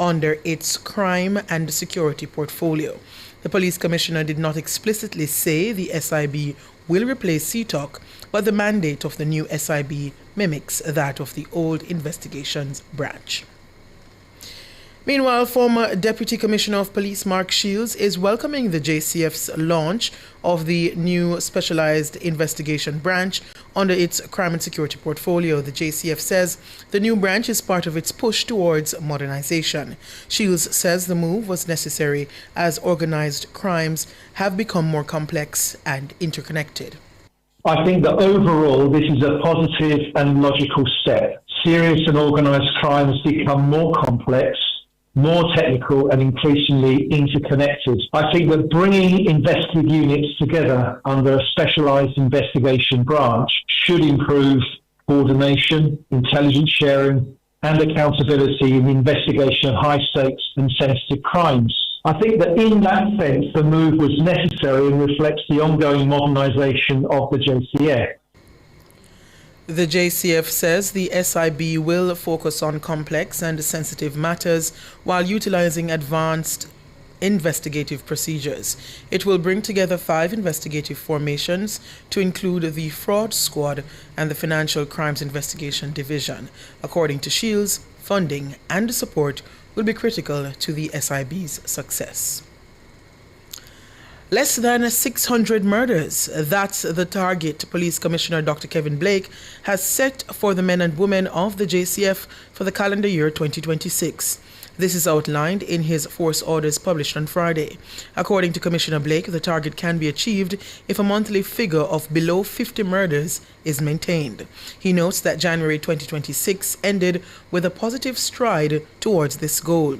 under its crime and security portfolio. The police commissioner did not explicitly say the SIB will replace CTOC, but the mandate of the new SIB mimics that of the old investigations branch. Meanwhile, former Deputy Commissioner of Police Mark Shields is welcoming the JCF's launch of the new Specialized Investigation Branch under its crime and security portfolio. The JCF says the new branch is part of its push towards modernization. Shields says the move was necessary as organized crimes have become more complex and interconnected.
I think that overall this is a positive and logical step. Serious and organised crime has become more complex, more technical and increasingly interconnected. I think that bringing investigative units together under a specialised investigation branch should improve coordination, intelligence sharing and accountability in the investigation of high stakes and sensitive crimes. I think that in that sense the move was necessary and reflects the ongoing modernisation of the JCF.
The JCF says the SIB will focus on complex and sensitive matters while utilizing advanced investigative procedures. It will bring together 5 investigative formations to include the Fraud Squad and the Financial Crimes Investigation Division. According to Shields, funding and support will be critical to the SIB's success. Less than 600 murders. That's the target Police Commissioner Dr. Kevin Blake has set for the men and women of the JCF for the calendar year 2026. This is outlined in his force orders published on Friday. According to Commissioner Blake, the target can be achieved if a monthly figure of below 50 murders is maintained. He notes that January 2026 ended with a positive stride towards this goal.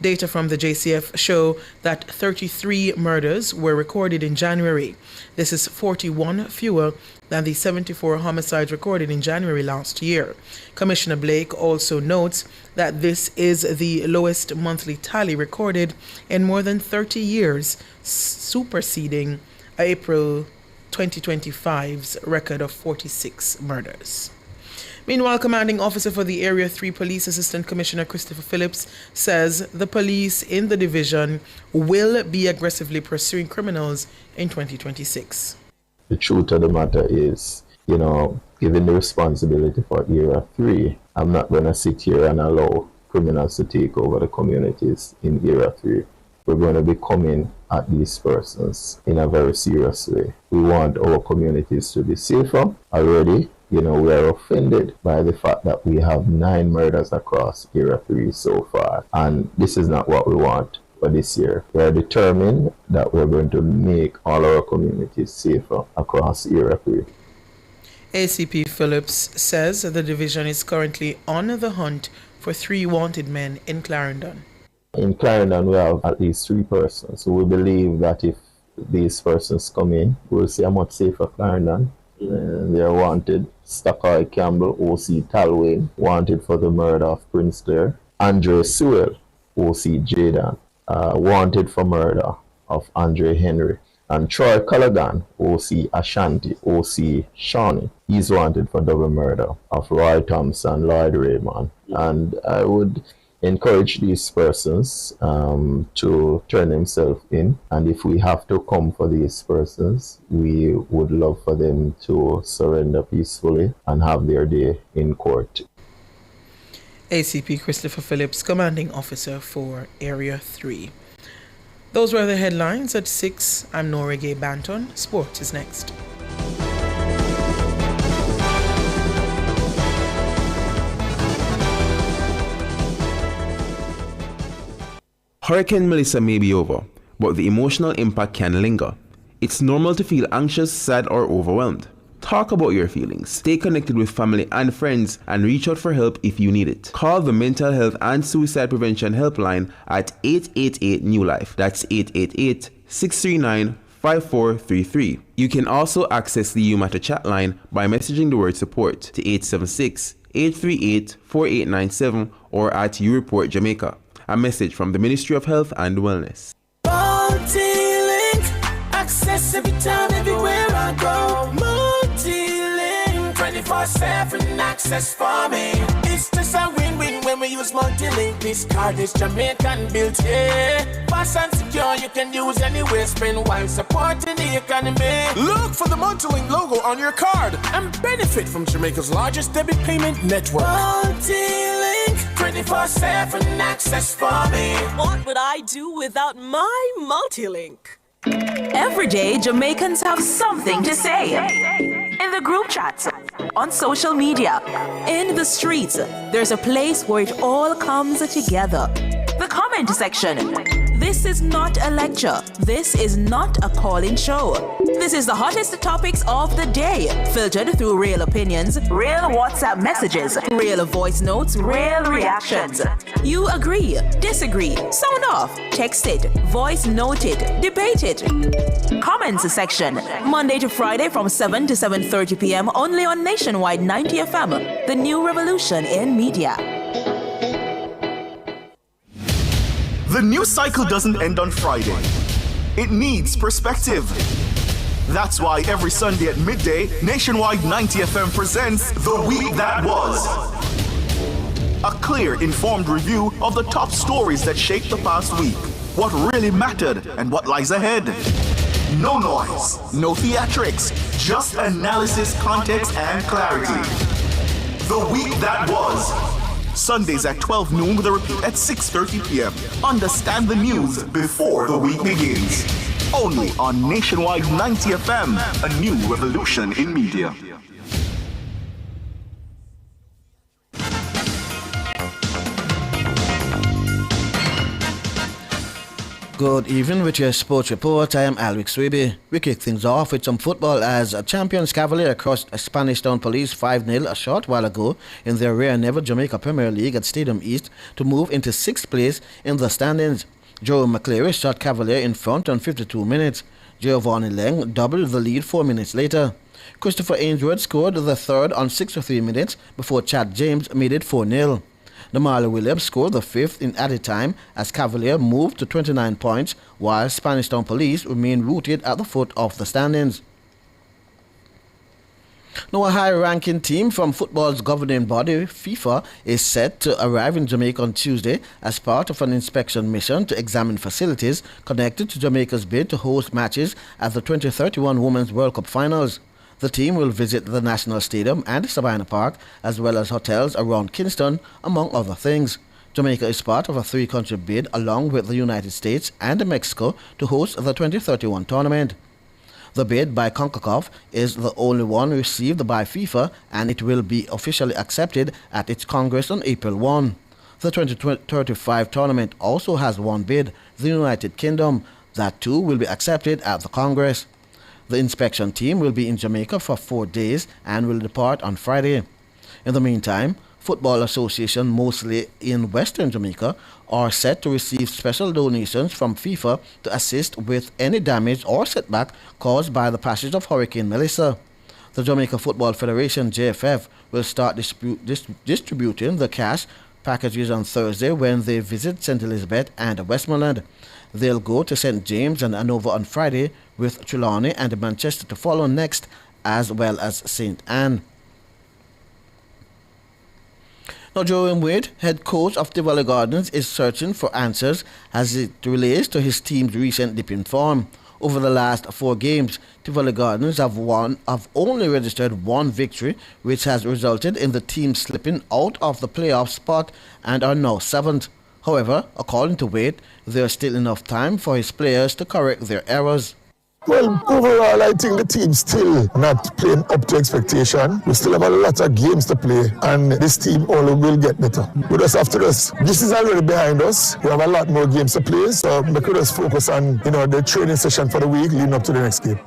Data from the JCF show that 33 murders were recorded in January. This is 41 fewer than the 74 homicides recorded in January last year. Commissioner Blake also notes that this is the lowest monthly tally recorded in more than 30 years, superseding April 2025's record of 46 murders. Meanwhile, Commanding Officer for the Area 3 Police Assistant Commissioner Christopher Phillips says the police in the division will be aggressively pursuing criminals in 2026.
The truth of the matter is, given the responsibility for Area 3, I'm not going to sit here and allow criminals to take over the communities in Area 3. We're going to be coming at these persons in a very serious way. We want our communities to be safer already. We are offended by the fact that we have 9 murders across Area 3 so far. And this is not what we want for this year. We are determined that we're going to make all our communities safer across Area 3.
ACP Phillips says the division is currently on the hunt for 3 wanted men in Clarendon.
In Clarendon, we have at least 3 persons. So we believe that if these persons come in, we'll see a much safer Clarendon. They are wanted. Stockroy Campbell, O.C. Talwyn, wanted for the murder of Prince Clare. Andre Sewell, O.C. Jaden, wanted for murder of Andre Henry. And Troy Callaghan, O.C. Ashanti, O.C. Shawnee, he's wanted for double murder of Roy Thompson, Lloyd Raymond. And I would encourage these persons to turn themselves in, and if we have to come for these persons, we would love for them to surrender peacefully and have their day in court.
ACP Christopher Phillips, Commanding Officer for Area 3. Those were the headlines at 6. I'm Nora Gay Banton. Sports is next.
Hurricane Melissa may be over, but the emotional impact can linger. It's normal to feel anxious, sad, or overwhelmed. Talk about your feelings, stay connected with family and friends, and reach out for help if you need it. Call the Mental Health and Suicide Prevention Helpline at 888-NEW-LIFE. That's 888-639-5433. You can also access the You Matter chat line by messaging the word support to 876-838-4897 or at You Report Jamaica. A message from the Ministry of Health and Wellness.
Multi-link, access every time, everywhere I go. Multi-link, 24/7 access for me. It's just a win-win when we use multi-link. This card is Jamaican built, yeah. Fast and secure, you can use anywhere. Spend while supporting the economy.
Look for the Multi-Link logo on your card and benefit from Jamaica's largest debit payment network.
Multi-link, 24/7 access for me.
What would I do without my multi-link?
Every day, Jamaicans have something to say. In the group chats, on social media, in the streets, there's a place where it all comes together. The comment section. This is not a lecture. This is not a call-in show. This is the hottest topics of the day, filtered through real opinions, real WhatsApp messages, real voice notes, real reactions. You agree, disagree, sound off, text it, voice note it, debate it. Comments section, Monday to Friday from 7 to 7:30 p.m. only on Nationwide 90 FM, the new revolution in media.
The news cycle doesn't end on Friday. It needs perspective. That's why every Sunday at midday, Nationwide 90 FM presents The Week That Was. A clear, informed review of the top stories that shaped the past week, what really mattered and what lies ahead. No noise, no theatrics, just analysis, context, and clarity. The Week That Was. Sundays at 12 noon with a repeat at 6:30 p.m. Understand the news before the week begins. Only on Nationwide 90 FM, a new revolution in media.
Good evening with your sports report. I am Alwick Swiby. We kick things off with some football as champions Cavalier crossed Spanish Town Police 5-0 a short while ago in their rare never Jamaica Premier League at Stadium East to move into 6th place in the standings. Joe McCleary shot Cavalier in front on 52 minutes. Giovanni Leng doubled the lead 4 minutes later. Christopher Ainsworth scored the third on 63 minutes before Chad James made it 4-0. Damali Williams scored the fifth in added time as Cavalier moved to 29 points while Spanish Town Police remained rooted at the foot of the standings. Now, a high-ranking team from football's governing body, FIFA, is set to arrive in Jamaica on Tuesday as part of an inspection mission to examine facilities connected to Jamaica's bid to host matches at the 2031 Women's World Cup Finals. The team will visit the National Stadium and Savannah Park, as well as hotels around Kingston, among other things. Jamaica is part of a three-country bid along with the United States and Mexico to host the 2031 tournament. The bid by CONCACAF is the only one received by FIFA, and it will be officially accepted at its Congress on April 1. The 2035 tournament also has one bid, the United Kingdom. That too will be accepted at the Congress. The inspection team will be in Jamaica for 4 days and will depart on Friday. In the meantime, football associations mostly in Western Jamaica are set to receive special donations from FIFA to assist with any damage or setback caused by the passage of Hurricane Melissa. The Jamaica Football Federation, JFF, will start distributing the cash packages on Thursday when they visit St. Elizabeth and Westmoreland. They'll go to St. James and Hanover on Friday, with Trelawney and Manchester to follow next, as well as St. Anne. Now, Jerome Wade, head coach of Tivoli Gardens, is searching for answers as it relates to his team's recent dip in form. Over the last 4 games, Tivoli Gardens have only registered 1 victory, which has resulted in the team slipping out of the playoff spot and are now 7th. However, according to Wade, there is still enough time for his players to correct their errors.
Well, overall, I think the team's still not playing up to expectation. We still have a lot of games to play, and this team only will get better. We just have to this is already behind us. We have a lot more games to play, so we could just focus on, the training session for the week leading up to the next game.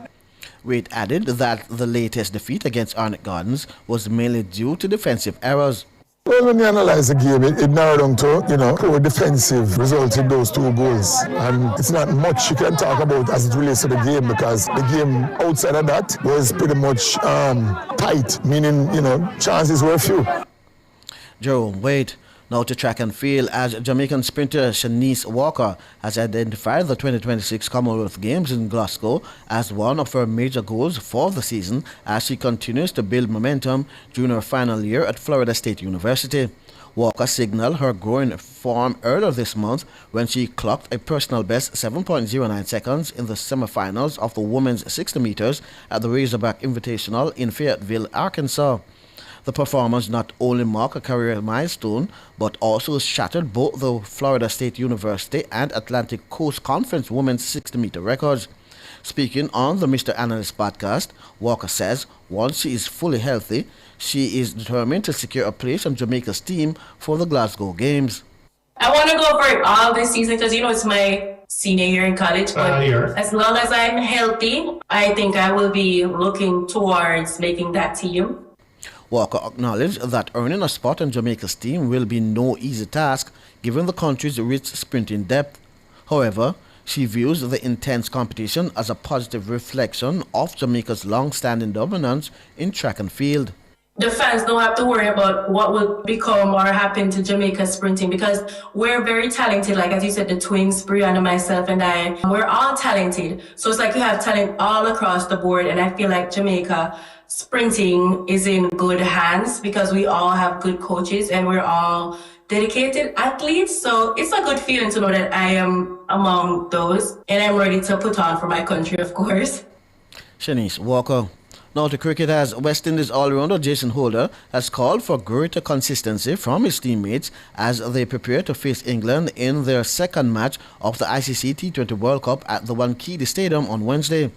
Wade added that the latest defeat against Arnett Gardens was mainly due to defensive errors.
Well, when you analyze the game, it narrowed down to, poor defensive result in those 2 goals. And it's not much you can talk about as it relates to the game, because the game outside of that was pretty much tight, meaning, chances were few.
Jerome Wade. Now to track and field, as Jamaican sprinter Shanice Walker has identified the 2026 Commonwealth Games in Glasgow as one of her major goals for the season as she continues to build momentum during her final year at Florida State University. Walker signaled her growing form earlier this month when she clocked a personal best 7.09 seconds in the semifinals of the women's 60 meters at the Razorback Invitational in Fayetteville, Arkansas. The performance not only marked a career milestone, but also shattered both the Florida State University and Atlantic Coast Conference women's 60-meter records. Speaking on the Mr. Analyst podcast, Walker says once she is fully healthy, she is determined to secure a place on Jamaica's team for the Glasgow Games.
I want to go for it all this season because, it's my senior year in college. But as long as I'm healthy, I think I will be looking towards making that team.
Walker acknowledged that earning a spot on Jamaica's team will be no easy task given the country's rich sprinting depth. However, she views the intense competition as a positive reflection of Jamaica's long-standing dominance in track and field.
The fans don't have to worry about what will become or happen to Jamaica sprinting because we're very talented. Like, as you said, the twins, Brianna, myself, and I, we're all talented. So it's like you have talent all across the board. And I feel like Jamaica sprinting is in good hands because we all have good coaches and we're all dedicated athletes. So it's a good feeling to know that I am among those and I'm ready to put on for my country, of course.
Shanice Walker. Now to cricket, as West Indies all-rounder Jason Holder has called for greater consistency from his teammates as they prepare to face England in their second match of the ICC T20 World Cup at the Wankhede Stadium on Wednesday.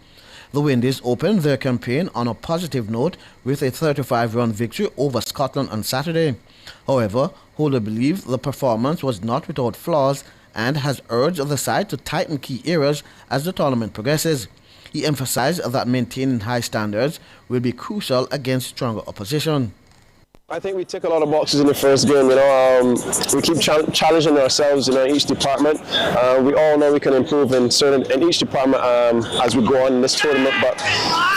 The Windies opened their campaign on a positive note with a 35-run victory over Scotland on Saturday. However, Holder believed the performance was not without flaws and has urged the side to tighten key areas as the tournament progresses. He emphasized that maintaining high standards will be crucial against stronger opposition.
I think we tick a lot of boxes in the first game. We keep challenging ourselves in each department. We all know we can improve in each department as we go on in this tournament. But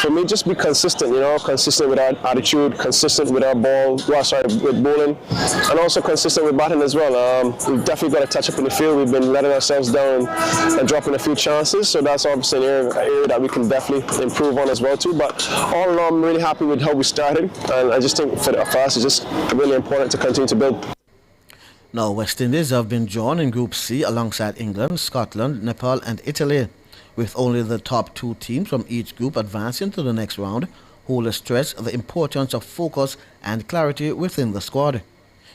for me, just be consistent. Consistent with our attitude, consistent with our with bowling, and also consistent with batting as well. We've definitely got to touch up in the field. We've been letting ourselves down and dropping a few chances. So that's obviously an area that we can definitely improve on as well too. But all in all, I'm really happy with how we started, and I just think for us, just really important to continue to build.
Now, West Indies have been drawn in Group C alongside England, Scotland, Nepal and Italy. With only the top two teams from each group advancing to the next round, Holder stressed the importance of focus and clarity within the squad.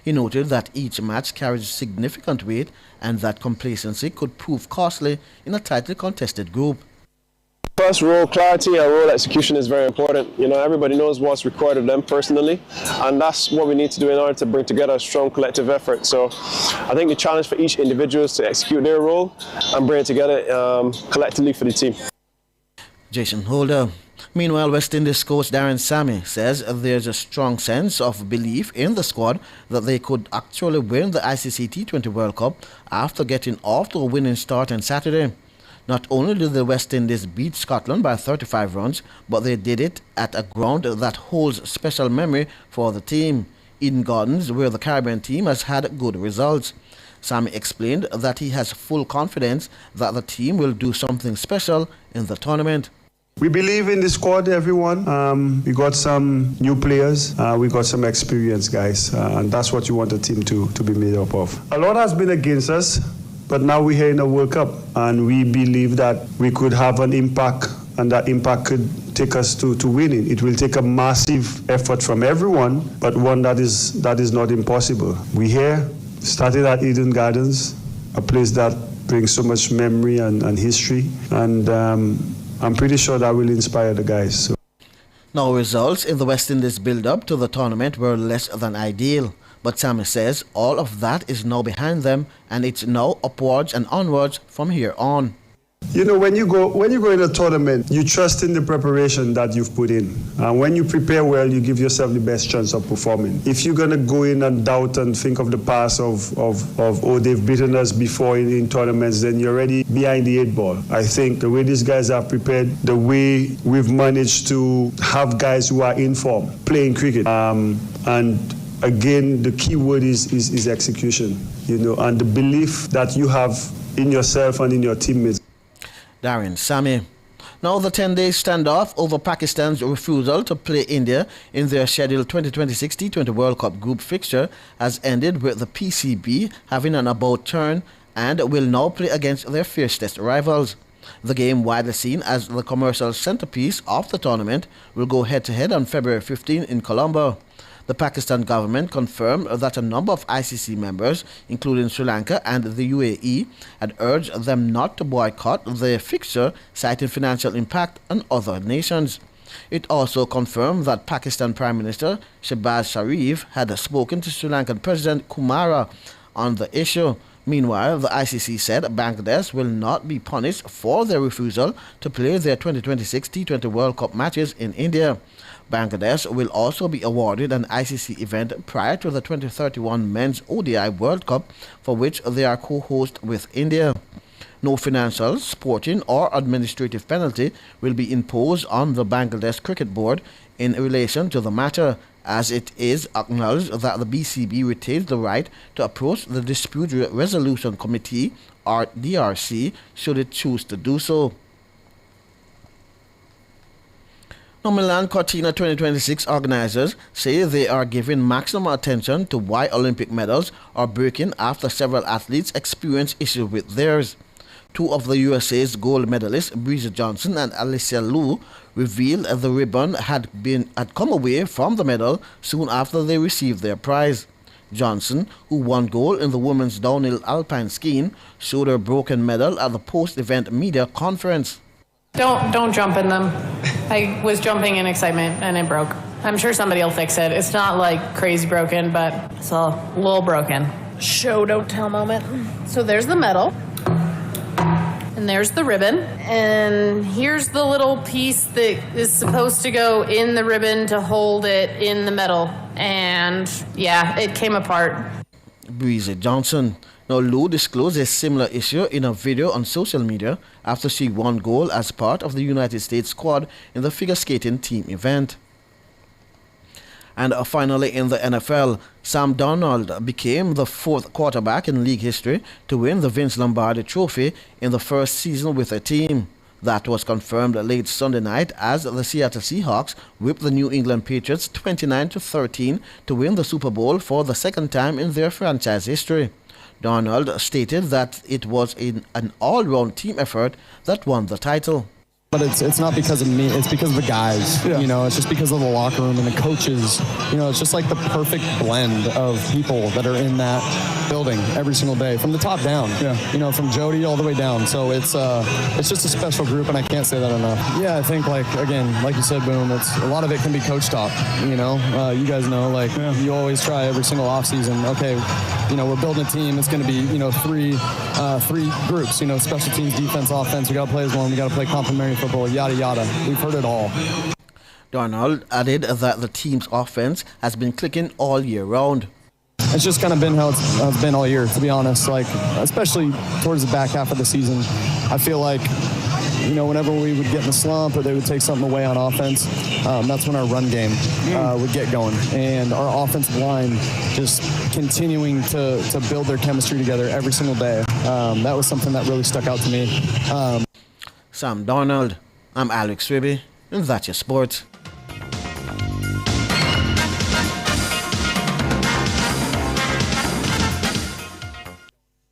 He noted that each match carries significant weight and that complacency could prove costly in a tightly contested group.
First, role clarity and role execution is very important. Everybody knows what's required of them personally, and that's what we need to do in order to bring together a strong collective effort. So I think the challenge for each individual is to execute their role and bring it together collectively for the team.
Jason Holder. Meanwhile, West Indies coach Darren Sammy says there's a strong sense of belief in the squad that they could actually win the ICC T20 World Cup after getting off to a winning start on Saturday. Not only did the West Indies beat Scotland by 35 runs, but they did it at a ground that holds special memory for the team, Eden Gardens, where the Caribbean team has had good results. Sammy explained that he has full confidence that the team will do something special in the tournament.
We believe in the squad, everyone. We got some new players. We got some experienced guys. And that's what you want a team to be made up of. A lot has been against us. But now we're here in the World Cup, and we believe that we could have an impact, and that impact could take us to winning. It will take a massive effort from everyone, but one that is not impossible. We're here, started at Eden Gardens, a place that brings so much memory and history, and I'm pretty sure that will inspire the guys. So.
Now, results in the West Indies build-up to the tournament were less than ideal. But Sammy says all of that is now behind them and it's now upwards and onwards from here on.
When you go in a tournament, you trust in the preparation that you've put in. And when you prepare well, you give yourself the best chance of performing. If you're going to go in and doubt and think of the past of they've beaten us before in tournaments, then you're already behind the 8 ball. I think the way these guys are prepared, the way we've managed to have guys who are in form, playing cricket, and again, the key word is execution, and the belief that you have in yourself and in your teammates.
Darren Sammy. Now the 10-day standoff over Pakistan's refusal to play India in their scheduled 2026 T20 World Cup group fixture has ended with the PCB having an about turn and will now play against their fiercest rivals. The game, widely seen as the commercial centerpiece of the tournament, will go head-to-head on February 15 in Colombo. The Pakistan government confirmed that a number of ICC members, including Sri Lanka and the UAE, had urged them not to boycott the fixture, citing financial impact on other nations. It also confirmed that Pakistan Prime Minister Shehbaz Sharif had spoken to Sri Lankan President Kumara on the issue. Meanwhile, the ICC said Bangladesh will not be punished for their refusal to play their 2026 T20 World Cup matches in India. Bangladesh will also be awarded an ICC event prior to the 2031 Men's ODI World Cup, for which they are co-host with India. No financial, sporting or administrative penalty will be imposed on the Bangladesh Cricket Board in relation to the matter, as it is acknowledged that the BCB retains the right to approach the Dispute Resolution Committee, or DRC, should it choose to do so. Now, Milan Cortina 2026 organizers say they are giving maximum attention to why Olympic medals are breaking after several athletes experience issues with theirs. Two of the USA's gold medalists, Breeza Johnson and Alicia Liu, revealed the ribbon had come away from the medal soon after they received their prize. Johnson, who won gold in the women's downhill alpine skiing, showed her broken medal at the post-event media conference.
Don't jump in them. I was jumping in excitement and it broke. I'm sure somebody will fix it. It's not like crazy broken, but it's a little broken. Show don't tell moment. So there's the medal. And there's the ribbon. And here's the little piece that is supposed to go in the ribbon to hold it in the medal. And yeah, it came apart.
Breeza Johnson. Now, Liu disclosed a similar issue in a video on social media after she won gold as part of the United States squad in the figure skating team event. And finally, in the NFL, Sam Darnold became the fourth quarterback in league history to win the Vince Lombardi Trophy in the first season with a team. That was confirmed late Sunday night as the Seattle Seahawks whipped the New England Patriots 29-13 to win the Super Bowl for the second time in their franchise history. Darnold stated that it was an all-round team effort that won the title.
But it's not because of me, it's because of the guys, you know, it's just because of the locker room and the coaches. You know, it's just like the perfect blend of people that are in that building every single day, from the top down, you know, from Jody all the way down. So it's just a special group, and I can't say that enough. Yeah, I think, like, again, like you said, Boom, it's a lot of it can be coach talk, you know. You guys know, like, you always try every single offseason, okay, you know, we're building a team, it's going to be, you know, three groups, you know, special teams, defense, offense, we got to play as one, we got to play complementary football, yada yada. We've heard it all.
Darnold added that the team's offense has been clicking all year round.
It's just kind of been how it's been all year, to be honest. Like, especially towards the back half of the season, I feel like, you know, whenever we would get in a slump or they would take something away on offense, that's when our run game would get going. And our offensive line just continuing to build their chemistry together every single day. That was something that really stuck out to me.
Sam Darnold, I'm Alex Ribby, and that's your sport.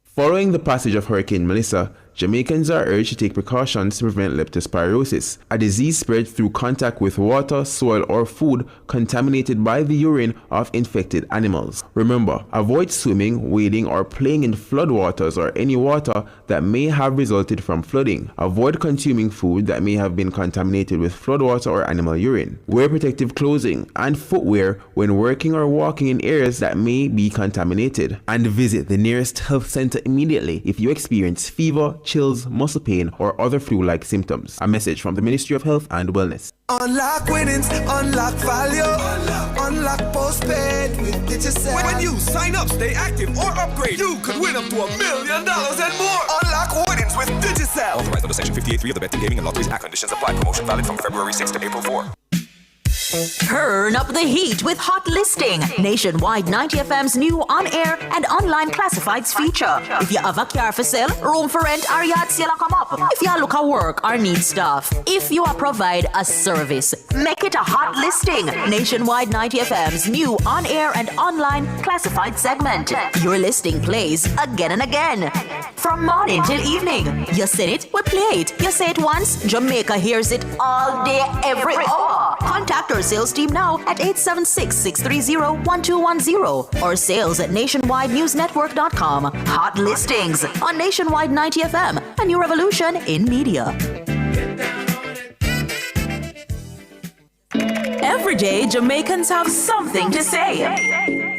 Following the passage of Hurricane Melissa, Jamaicans are urged to take precautions to prevent leptospirosis, a disease spread through contact with water, soil, or food contaminated by the urine of infected animals. Remember, avoid swimming, wading, or playing in floodwaters or any water that may have resulted from flooding. Avoid consuming food that may have been contaminated with floodwater or animal urine. Wear protective clothing and footwear when working or walking in areas that may be contaminated. And visit the nearest health center immediately if you experience fever, chills, muscle pain, or other flu-like symptoms. A message from the Ministry of Health and Wellness.
Unlock winnings, unlock value, unlock postpaid with Digicel.
When you sign up, stay active, or upgrade, you could win up to $1 million and more.
Unlock winnings with Digicel.
Authorized under Section 58.3 of the Betting, Gaming and Lotteries Act. Conditions apply. Promotion valid from February 6 to April 4.
Turn up the heat with Hot Listing, Nationwide 90 FM's new on-air and online classifieds feature. If you have a car for sale, room for rent, or yard sale come up. If you look at work or need stuff. If you provide a service, make it a Hot Listing, Nationwide 90 FM's new on-air and online classified segment. Your listing plays again and again. From morning till evening. You say it, we play it. You say it once, Jamaica hears it all day, every hour. Contact our sales team now at 876-630-1210 or sales@nationwidenewsnetwork.com. Hot listings on Nationwide 90 FM, a new revolution in media. Every day, Jamaicans have something to say.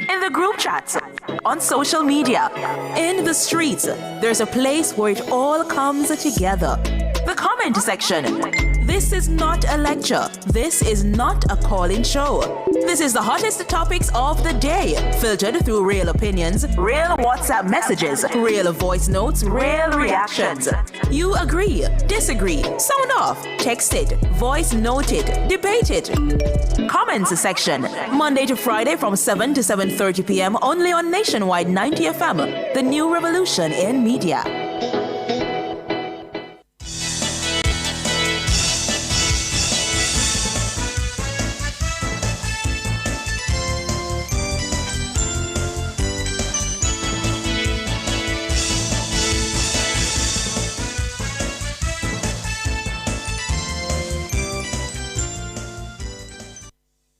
In the group chats, on social media, in the streets, there's a place where it all comes together. The comment section. This is not a lecture. This is not a call-in show. This is the hottest topics of the day, filtered through real opinions, real WhatsApp messages, real voice notes, real reactions. You agree, disagree, sound off, text it, voice note it, debate it. Comments section, Monday to Friday from 7 to 7:30 p.m. only on Nationwide 90 FM, the new revolution in media.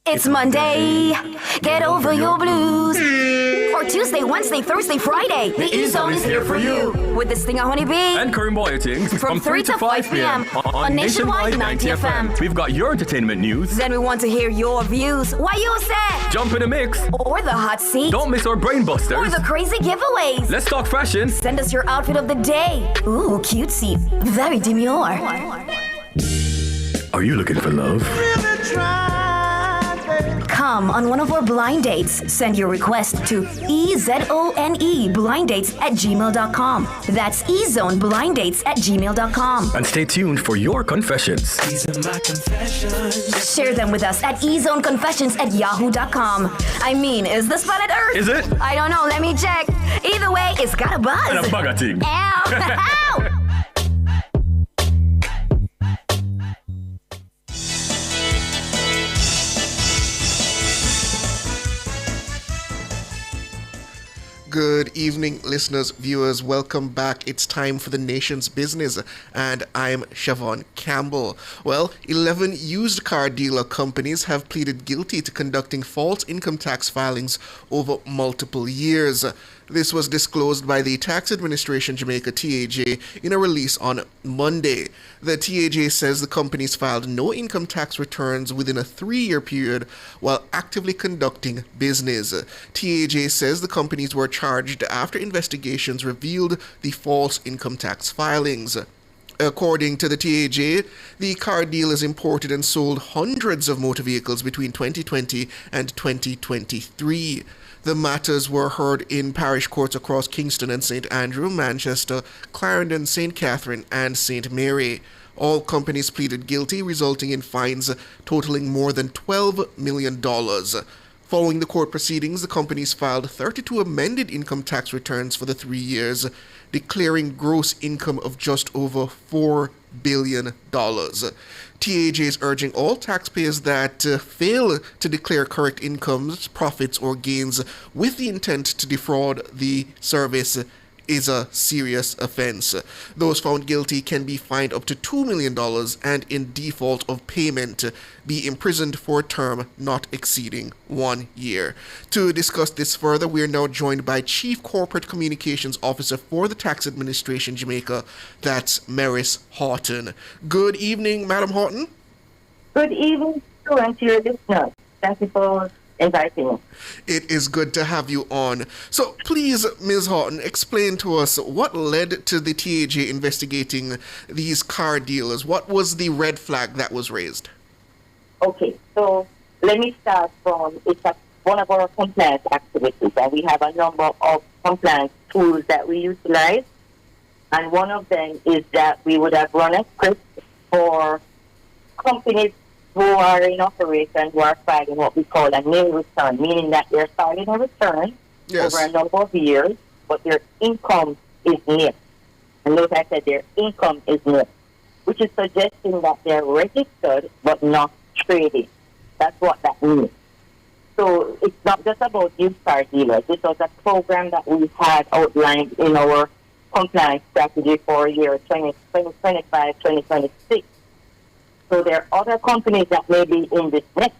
It's Monday, get over your blues. Or Tuesday, Wednesday, Thursday, Friday.
The E-Zone is here for you.
With this thing, Honeybee.
And Karim Boyatings from 3 to 5 p.m.
on Nationwide 90 FM.
We've got your entertainment news.
Then we want to hear your views. Why you say?
Jump in the mix.
Or the hot seat.
Don't miss our brain busters.
Or the crazy giveaways.
Let's talk fashion.
Send us your outfit of the day. Ooh, cutesy. Very demure.
Are you looking for love?
Come on one of our blind dates. Send your request to ezoneblindates@gmail.com. That's ezoneblindates@gmail.com.
And stay tuned for your confessions.
These are my confessions. Share them with us at ezoneconfessions@yahoo.com. I mean, is this planet Earth?
Is it?
I don't know. Let me check. Either way, it's got a buzz.
And a bugger thing.
Ow! Ow!
Good evening, listeners, viewers. Welcome back. It's time for the nation's business, and I'm Siobhan Campbell. Well, 11 used car dealer companies have pleaded guilty to conducting false income tax filings over multiple years. This was disclosed by the Tax Administration Jamaica TAJ in a release on Monday. The TAJ says the companies filed no income tax returns within a 3-year period while actively conducting business. TAJ says the companies were charged after investigations revealed the false income tax filings. According to the TAJ, the car dealers imported and sold hundreds of motor vehicles between 2020 and 2023. The matters were heard in parish courts across Kingston and St. Andrew, Manchester, Clarendon, St. Catherine, and St. Mary. All companies pleaded guilty, resulting in fines totaling more than $12 million. Following the court proceedings, the companies filed 32 amended income tax returns for the 3 years, declaring gross income of just over $4 billion. TAJ is urging all taxpayers that fail to declare correct incomes, profits, or gains with the intent to defraud the service is a serious offense. Those found guilty can be fined up to $2 million and, in default of payment, be imprisoned for a term not exceeding 1 year. To discuss this further, we are now joined by Chief Corporate Communications Officer for the Tax Administration Jamaica, that's Maris Horton. Good evening, Madam Horton.
Good evening to your listeners. Thank you for inviting me.
It is good to have you on. So please, Ms. Horton, explain to us what led to the TAJ investigating these car dealers. What was the red flag that was raised?
Okay, so let me start from one of our compliance activities, and we have a number of compliance tools that we utilize, and one of them is that we would have run a script for companies who are in operation, who are filing what we call a nil return, meaning that they're filing a return over a number of years, but their income is nil. And note I said their income is nil, which is suggesting that they're registered but not trading. That's what that means. So it's not just about used car dealers. This was a program that we had outlined in our compliance strategy for year 2025, 2026. So there are other companies that may be in this mix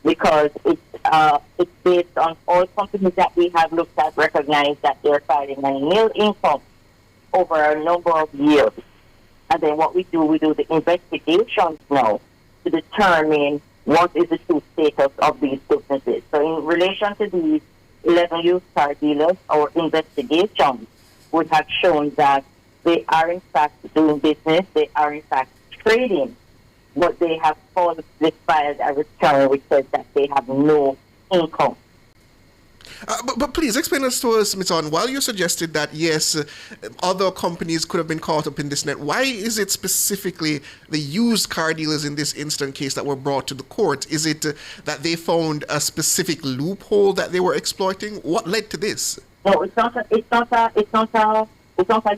because it's based on all companies that we have looked at, recognized that they're filing a nil income over a number of years. And then what we do the investigations now to determine what is the true status of these businesses. So in relation to these 11 used car dealers, our investigations would have shown that they are in fact doing business, they are in fact trading, but they have filed a return which says that they have no income.
But please explain this to us, Ms. On. While you suggested that, yes, other companies could have been caught up in this net, why is it specifically the used car dealers in this instant case that were brought to the court? Is it that they found a specific loophole that they were exploiting? What led to this?
No, it's not a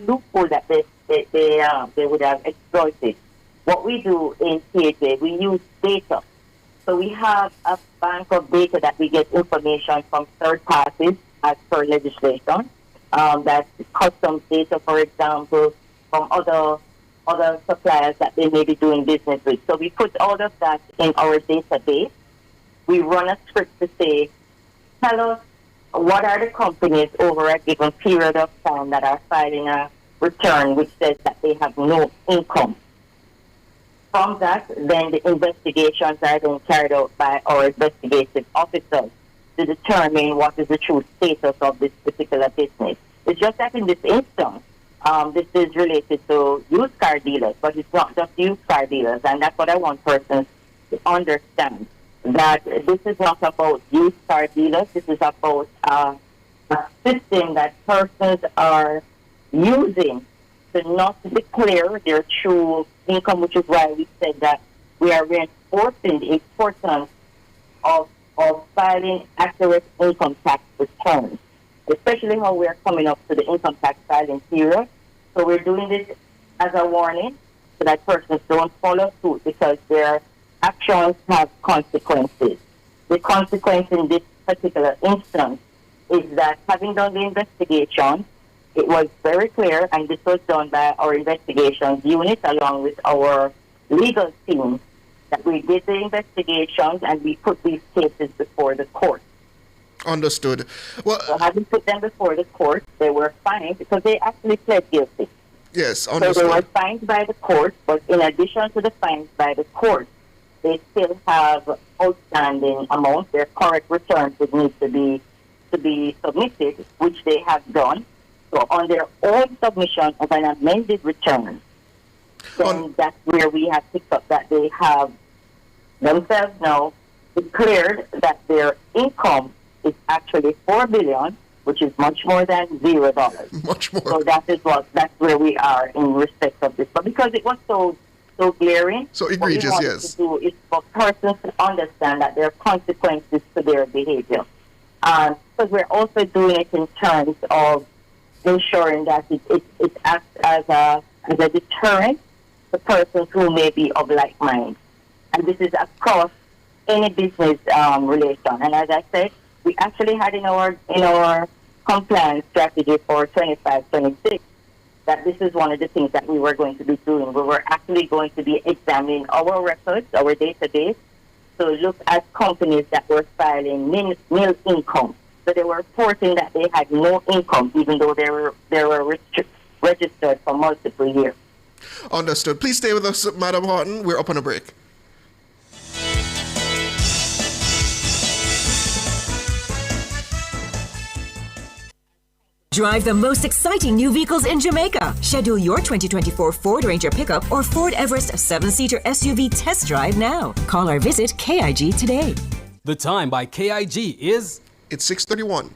loophole that they would have exploited. What we do in CHA, we use data. So we have a bank of data that we get information from third parties as per legislation. That's customs data, for example, from other suppliers that they may be doing business with. So we put all of that in our database. We run a script to say, tell us what are the companies over a given period of time that are filing a return which says that they have no income. From that, then the investigations are then carried out by our investigative officers to determine what is the true status of this particular business. It's just that in this instance, this is related to used car dealers, but it's not just used car dealers, and that's what I want persons to understand, that this is not about used car dealers, this is about a system that persons are using to not declare their true income, which is why we said that we are reinforcing the importance of filing accurate income tax returns, especially how we are coming up to the income tax filing period. So we're doing this as a warning so that persons don't follow suit because their actions have consequences. The consequence in this particular instance is that having done the investigation, it was very clear, and this was done by our investigations unit along with our legal team, that we did the investigations and we put these cases before the court.
Understood. Well,
so having put them before the court, they were fined because they actually pled guilty.
Yes, understood.
So they were fined by the court, but in addition to the fines by the court, they still have outstanding amounts. Their correct returns would need to be submitted, which they have done. So on their own submission of an amended return, then that's where we have picked up that they have themselves now declared that their income is actually $4 billion, which is much more than $0.
Much more.
So that's where we are in respect of this. But because it was so glaring,
so egregious,
what we
yes.
to do is for persons to understand that there are consequences to their behavior. Because we're also doing it in terms of ensuring that it acts as a deterrent to persons who may be of like mind. And this is across any business relation. And as I said, we actually had in our compliance strategy for 25-26 that this is one of the things that we were going to be doing. We were actually going to be examining our records, our database, to look at companies that were filing nil income. So they were reporting that they had no income, even though they were registered for multiple years.
Understood. Please stay with us, Madam Horton. We're up on a break.
Drive the most exciting new vehicles in Jamaica. Schedule your 2024 Ford Ranger pickup or Ford Everest 7-seater SUV test drive now. Call or visit KIG today.
The time by KIG is...
It's 6:31.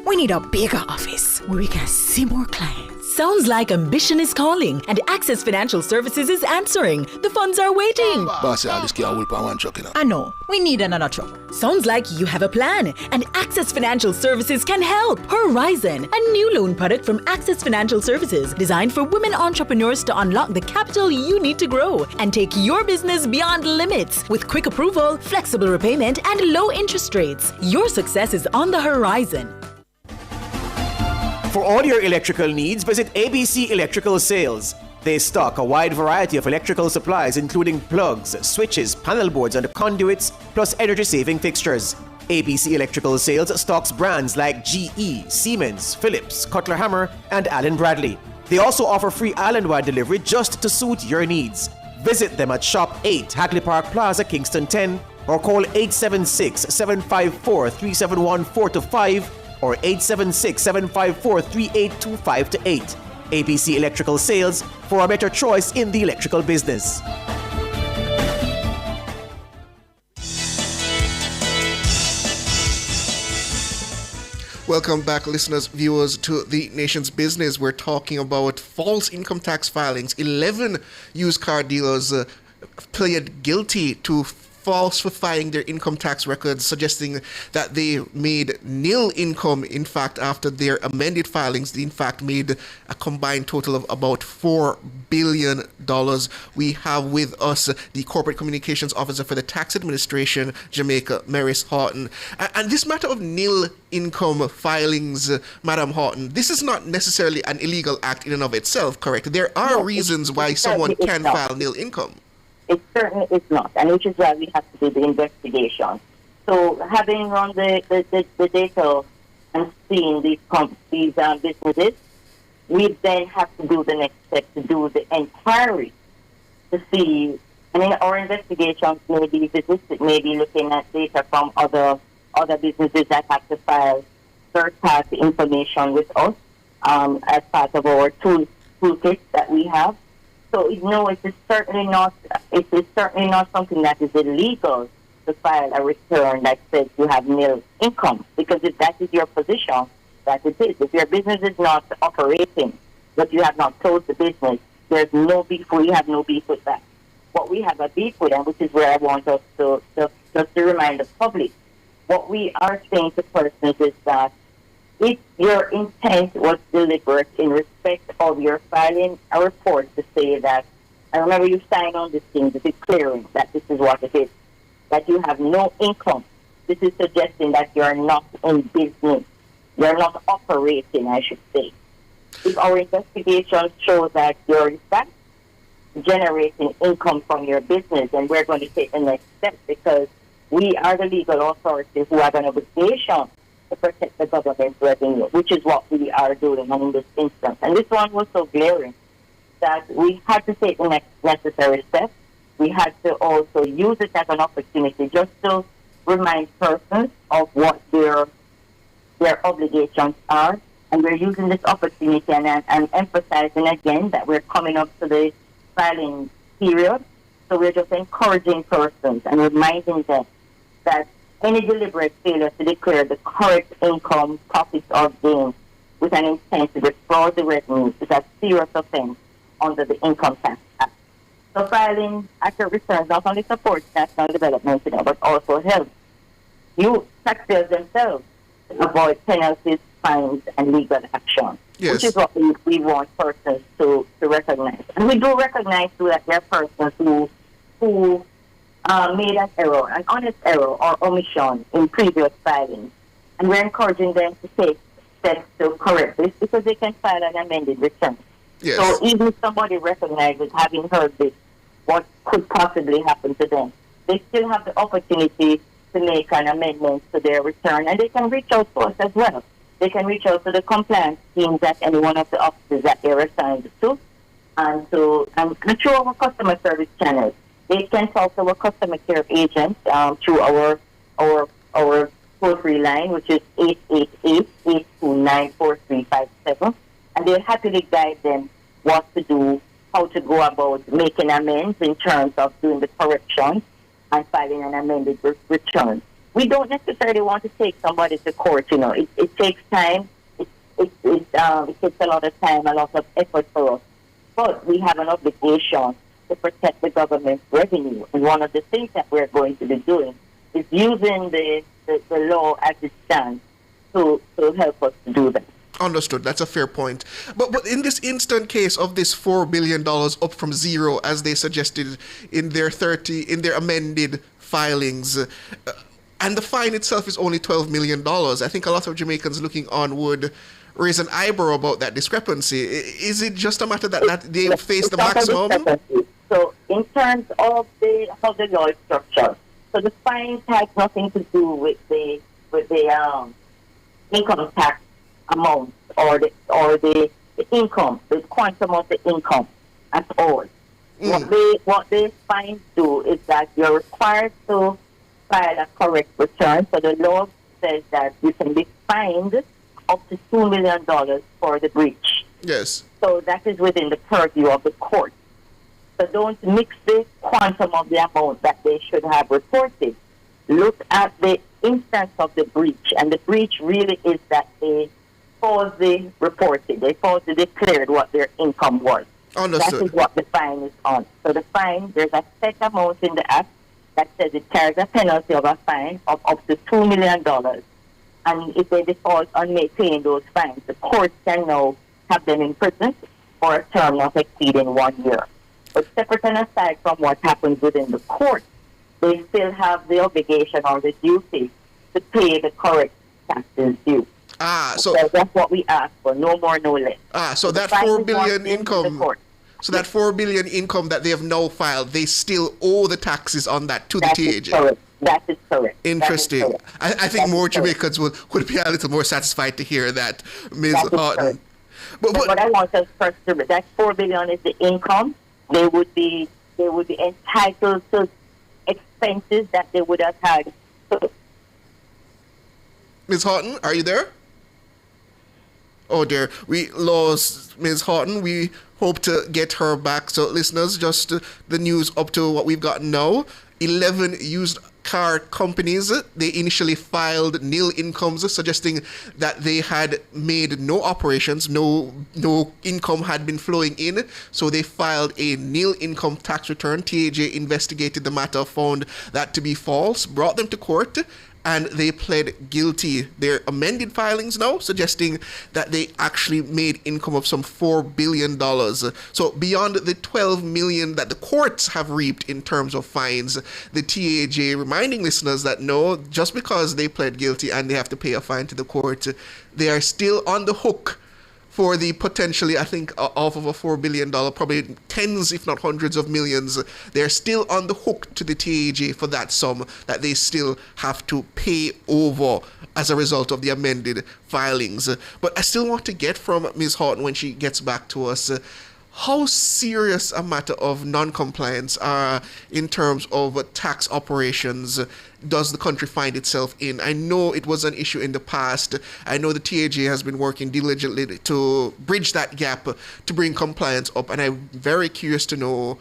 We need a bigger office where we can see more clients. Sounds like ambition is calling and Access Financial Services is answering. The funds are waiting.
Boss, this can't hold on one truck, you know.
I know. We need another truck. Sounds like you have a plan and Access Financial Services can help. Horizon, a new loan product from Access Financial Services designed for women entrepreneurs to unlock the capital you need to grow and take your business beyond limits with quick approval, flexible repayment, and low interest rates. Your success is on the horizon.
For all your electrical needs, visit ABC Electrical Sales.
They stock a wide variety of electrical supplies including plugs, switches, panel boards and conduits, plus energy-saving fixtures. ABC Electrical Sales stocks brands like GE, Siemens, Philips, Cutler Hammer and Allen Bradley. They also offer free island-wide delivery just to suit your needs. Visit them at Shop 8, Hagley Park Plaza, Kingston 10, or call 876-754-3714-5 or 876-754-3825-8. ABC Electrical Sales, for a better choice in the electrical business.
Welcome back, listeners, viewers, to the Nation's Business. We're talking about false income tax filings. 11 used car dealers pleaded guilty to falsifying their income tax records, suggesting that they made nil income. In fact, after their amended filings, they in fact made a combined total of about $4 billion. We have with us the Corporate Communications Officer for the Tax Administration, Jamaica, Maris Horton. And this matter of nil income filings, Madam Horton, this is not necessarily an illegal act in and of itself, correct? There are reasons why someone can file nil income.
It certainly is not, and which is why we have to do the investigation. So having run the data and seeing these businesses, we then have to do the next step to do the inquiry to see. I mean, our investigations may be looking at data from other businesses that have to file third-party information with us as part of our toolkit that we have. So no, it is certainly not something that is illegal to file a return that says you have nil income, because if that is your position, that it is. If your business is not operating, but you have not closed the business, there's no beef. We have no beef with that. What we have a beef with, and which is where I want us to remind the public, what we are saying to persons is that if your intent was deliberate in respect of your filing a report to say that, I remember you signed on this thing to declaring that this is what it is, that you have no income. This is suggesting that you're not in business. You're not operating, I should say. If our investigations show that you're in fact generating income from your business, then we're going to take the next step, because we are the legal authority who have an obligation to protect the government's revenue, which is what we are doing in this instance. And this one was so glaring that we had to take the next necessary steps. We had to also use it as an opportunity just to remind persons of what their obligations are. And we're using this opportunity and emphasizing again that we're coming up to the filing period. So we're just encouraging persons and reminding them that any deliberate failure to declare the correct income, profits, or gains with an intent to defraud the revenue is a serious offense under the Income Tax Act. So filing accurate returns not only supports national development, but also helps you taxpayers themselves to avoid penalties, fines, and legal action, which is what we want persons to recognize. And we do recognize too that there are persons who made an error, an honest error or omission in previous filings. And we're encouraging them to take steps to correct this, because they can file an amended return. Yes. So even if somebody recognizes, having heard this, what could possibly happen to them, they still have the opportunity to make an amendment to their return, and they can reach out to us as well. They can reach out to the compliance teams at any one of the offices that they're assigned to, and through our customer service channels. They can talk to our customer care agent through our toll-free line, which is 888-829-4357, and they'll happily guide them what to do, how to go about making amends in terms of doing the corrections and filing an amended return. We don't necessarily want to take somebody to court. It takes time. It takes a lot of time, a lot of effort for us. But we have an obligation to protect the government's revenue. And one of the things that we're going to be doing is using the law as it stands to help us to do that.
Understood. That's a fair point. But in this instant case of this $4 billion up from zero, as they suggested in their amended filings, and the fine itself is only $12 million, I think a lot of Jamaicans looking on would raise an eyebrow about that discrepancy. Is it just a matter that they face the maximum?
So in terms of how the law is structured, so the fines has nothing to do with the income tax amount or the income, the quantum of the income at all. What the fines do is that you're required to file a correct return. So the law says that you can be fined up to $2 million for the breach.
Yes.
So that is within the purview of the court. So don't mix the quantum of the amount that they should have reported. Look at the instance of the breach, and the breach really is that they falsely reported, they falsely declared what their income was.
Understood.
That is what the fine is on. So the fine, there's a set amount in the Act that says it carries a penalty of a fine of up to $2 million. And if they default on paying those fines, the court can now have them in prison for a term not exceeding 1 year. But separate and aside from what happens within the court, they still have the obligation or the duty to pay the correct taxes due. So that's what we ask for, no more, no less.
So that $4 billion income. So that $4 billion income that they have now filed, they still owe the taxes on that to the TAJ.
That is correct.
Interesting. I think more Jamaicans would be a little more satisfied to hear that, Ms. Horton.
But what I want us first to remember, that $4 billion is the income. They would be entitled to expenses that they would have had.
Ms. Horton, are you there? Oh dear, we lost Ms. Horton. We hope to get her back. So listeners, just the news up to what we've got now. 11 used car companies, they initially filed nil incomes, suggesting that they had made no operations, no income had been flowing in, so they filed a nil income tax return. TAJ investigated the matter, found that to be false, brought them to court, and they pled guilty. Their amended filings now suggesting that they actually made income of some $4 billion. So beyond the $12 million that the courts have reaped in terms of fines, the TAJ reminding listeners that no, just because they pled guilty and they have to pay a fine to the court, they are still on the hook for the potentially, I think, off of a $4 billion, probably tens, if not hundreds of millions. They're still on the hook to the TAJ for that sum that they still have to pay over as a result of the amended filings. But I still want to get from Ms. Horton when she gets back to us, how serious a matter of non-compliance in terms of tax operations does the country find itself in? I know it was an issue in the past. I know the TAJ has been working diligently to bridge that gap to bring compliance up, and I'm very curious to know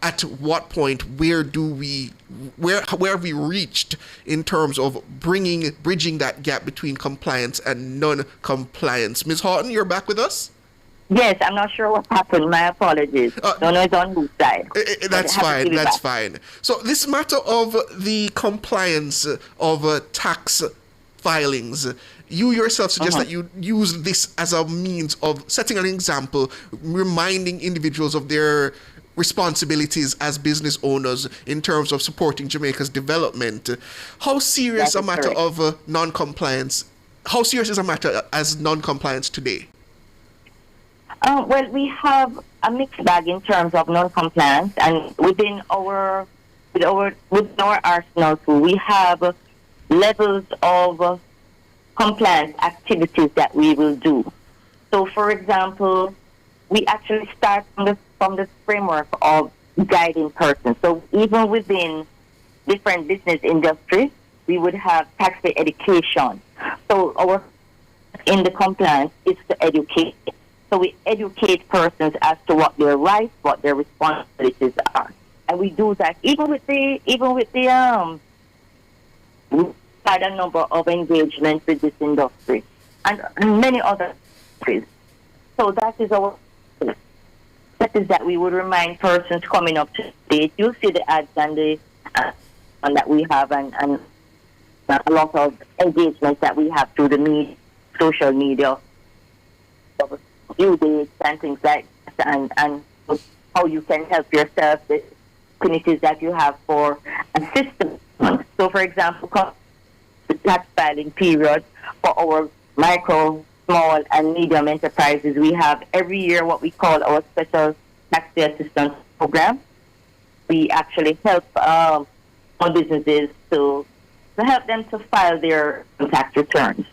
at what point, where have we reached in terms of bridging that gap between compliance and non-compliance? Ms. Horton, you're back with us?
Yes, I'm not sure what happened. My apologies. No, it's on whose side.
That's fine. That's fine. So this matter of the compliance of tax filings, you yourself suggest that you use this as a means of setting an example, reminding individuals of their responsibilities as business owners in terms of supporting Jamaica's development. How serious a matter of non-compliance? How serious is a matter as non-compliance today?
Well, we have a mixed bag in terms of non-compliance, and within our arsenal too, we have levels of compliance activities that we will do. So, for example, we actually start from the framework of guiding persons. So, even within different business industries, we would have taxpayer education. So, our in the compliance is to educate. So we educate persons as to what their rights, what their responsibilities are, and we do that even with the we had a number of engagements with this industry and many other industries. So that is that we would remind persons coming up to date. You see the ads and the that we have and a lot of engagements that we have through the media, social media. Due dates and things like that, and how you can help yourself, the opportunities that you have for assistance. So, for example, the tax filing period for our micro small and medium enterprises, we have every year what we call our special taxpayer assistance program. We actually help small businesses to help them to file their tax returns.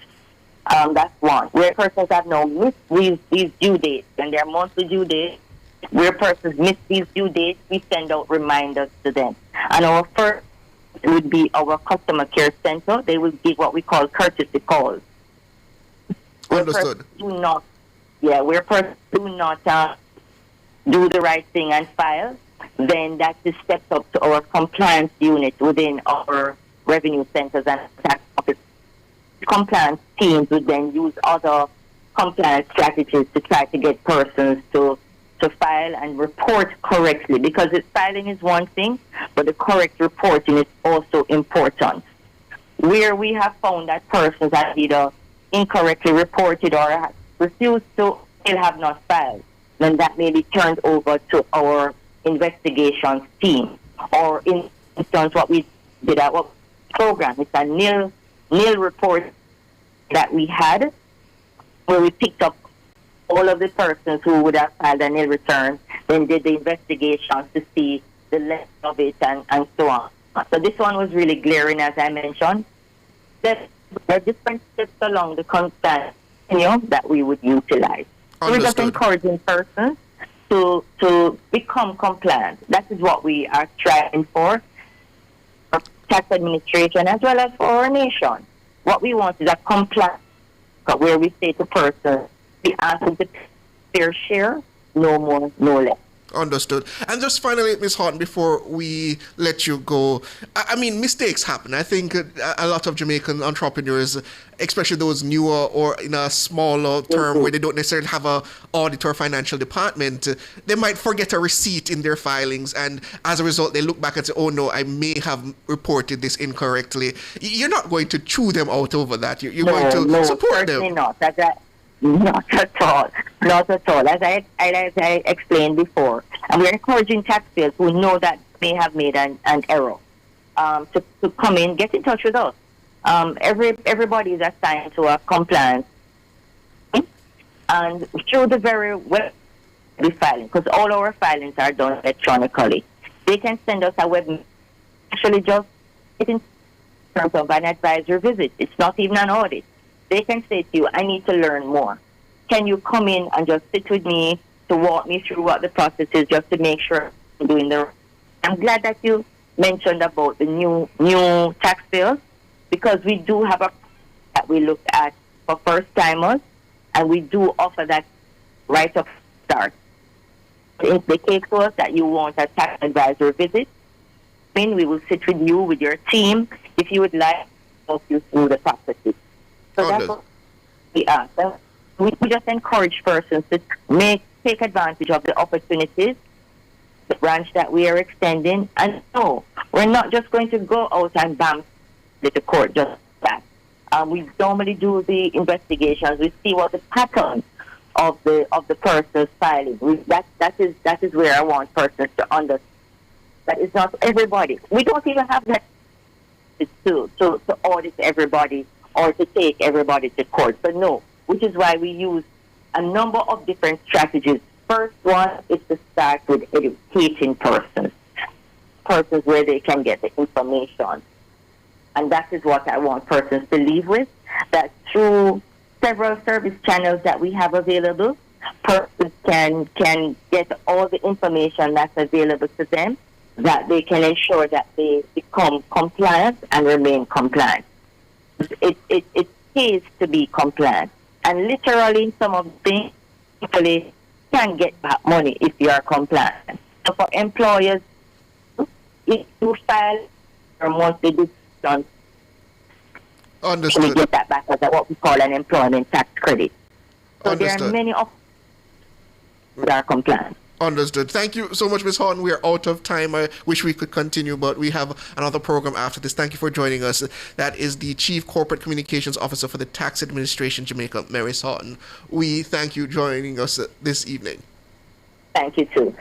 That's one. Where persons have now missed these due dates, and their monthly due dates, where persons miss these due dates, we send out reminders to them. And our first would be our customer care center. They will give what we call courtesy calls.
Understood.
Where persons do not do the right thing and file, then that is stepped up to our compliance unit within our revenue centers and tax office. Compliance teams would then use other compliance strategies to try to get persons to file and report correctly, because filing is one thing, but the correct reporting is also important. Where we have found that persons have either incorrectly reported or have refused to, still have not filed, then that may be turned over to our investigations team. Or in instance, what we did at what program, it's a nil report that we had, where we picked up all of the persons who would have filed a nil return, then did the investigations to see the length of it and so on. So this one was really glaring, as I mentioned. There are different steps along the compliance that we would utilize. So we're just encouraging persons to become compliant. That is what we are striving for tax administration as well as for our nation. What we want is a compliance where we say to persons, we ask them to pay their share, no more, no less.
Understood. And just finally, Ms. Horton, before we let you go, I mean, mistakes happen. I think a lot of Jamaican entrepreneurs, especially those newer or in a smaller term where they don't necessarily have a audit or financial department, they might forget a receipt in their filings, and as a result, they look back and say, oh no, I may have reported this incorrectly. You're not going to chew them out over that. You're going to support them.
Not at all. Not at all. As I explained before, and we're encouraging taxpayers who know that may have made an error to come in, get in touch with us. Everybody is assigned to a compliance, and through the very web filing, because all our filings are done electronically. They can send us a web, actually just in terms of an advisory visit. It's not even an audit. They can say to you, I need to learn more. Can you come in and just sit with me to walk me through what the process is, just to make sure I'm doing the right? I'm glad that you mentioned about the new taxpayers, because we do have a that we look at for first-timers, and we do offer that right up start. If the case was that you want a tax advisor visit, then we will sit with you, with your team, if you would like to help you through the processes. So that's what we ask. We just encourage persons to take advantage of the opportunities, the branch that we are extending. And no, we're not just going to go out and bam with the court just that. We normally do the investigations. We see what the pattern of the person's filing. That is where I want persons to understand. That is not everybody. We don't even have that to audit everybody or to take everybody to court. So no, which is why we use a number of different strategies. First one is to start with educating persons where they can get the information. And that is what I want persons to leave with, that through several service channels that we have available, persons can get all the information that's available to them, that they can ensure that they become compliant and remain compliant. It pays to be compliant. And literally, some of the things, people can get back money if you are compliant. So for employers, if you file your monthly dividend, we get that back as what we call an employment tax credit. So there are many of that are compliant.
Understood. Thank you so much, Ms. Horton. We are out of time. I wish we could continue, but we have another program after this. Thank you for joining us. That is the Chief Corporate Communications Officer for the Tax Administration Jamaica, Mary Horton. We thank you joining us this evening.
Thank you, too.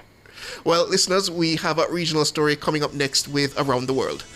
Well, listeners, we have a regional story coming up next with Around the World.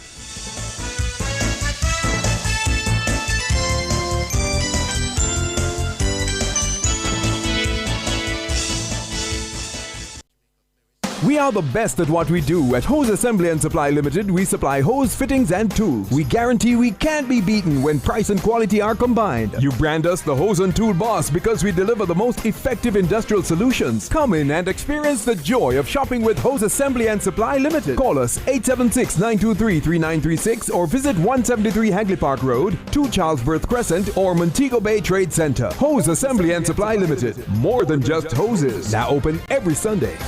We are the best at what we do. At Hose Assembly and Supply Limited, we supply hose fittings and tools. We guarantee we can't be beaten when price and quality are combined. You brand us the Hose and Tool Boss because we deliver the most effective industrial solutions. Come in and experience the joy of shopping with Hose Assembly and Supply Limited. Call us 876-923-3936 or visit 173 Hagley Park Road, 2 Charlesworth Crescent or Montego Bay Trade Center. Hose Assembly and Supply Limited. More than just hoses. Now open every Sunday.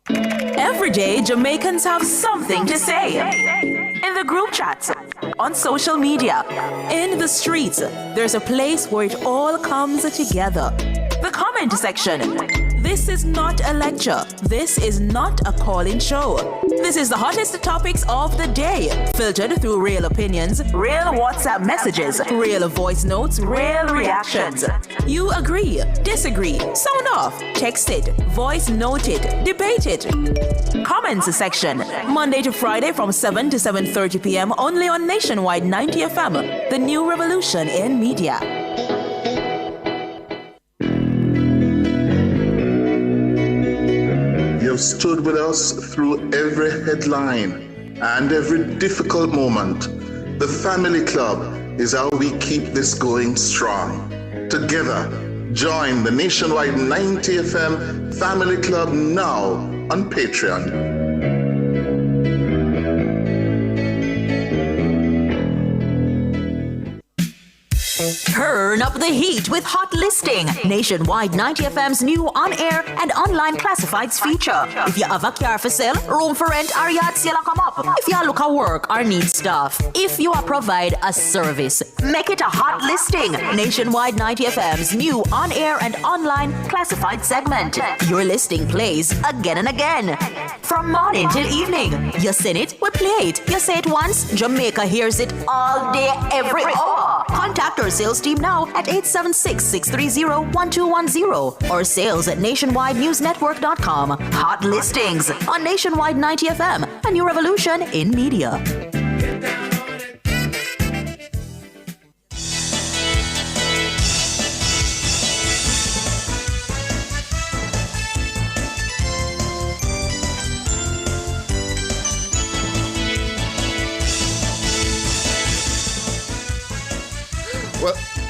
Every day, Jamaicans have something to say. In the group chats, on social media, in the streets, there's a place where it all comes together. The comment section. This is not a lecture. This is not a call-in show. This is the hottest topics of the day, filtered through real opinions, real WhatsApp messages, real voice notes, real reactions. You agree, disagree, sound off, text it, voice note it, debate it. Comments section, Monday to Friday from 7 to 7:30 p.m. only on Nationwide 90 FM, the new revolution in media.
You have stood with us through every headline and every difficult moment. The Family Club is how we keep this going strong. Together, join the Nationwide 90 FM Family Club now on Patreon.
Turn up the heat with Hot Listing, Nationwide 90 FM's new on-air and online classifieds feature. If you have a car for sale, room for rent, or yard sale come up. If you look at work or need stuff. If you provide a service, make it a Hot Listing, Nationwide 90 FM's new on-air and online classified segment. Your listing plays again and again. From morning till evening. You sing it, we play it. You say it once, Jamaica hears it all day, every hour. Contact our sales team now at 876-630-1210 or sales at nationwidenewsnetwork.com. Hot Listings on Nationwide 90 FM, a new revolution in media.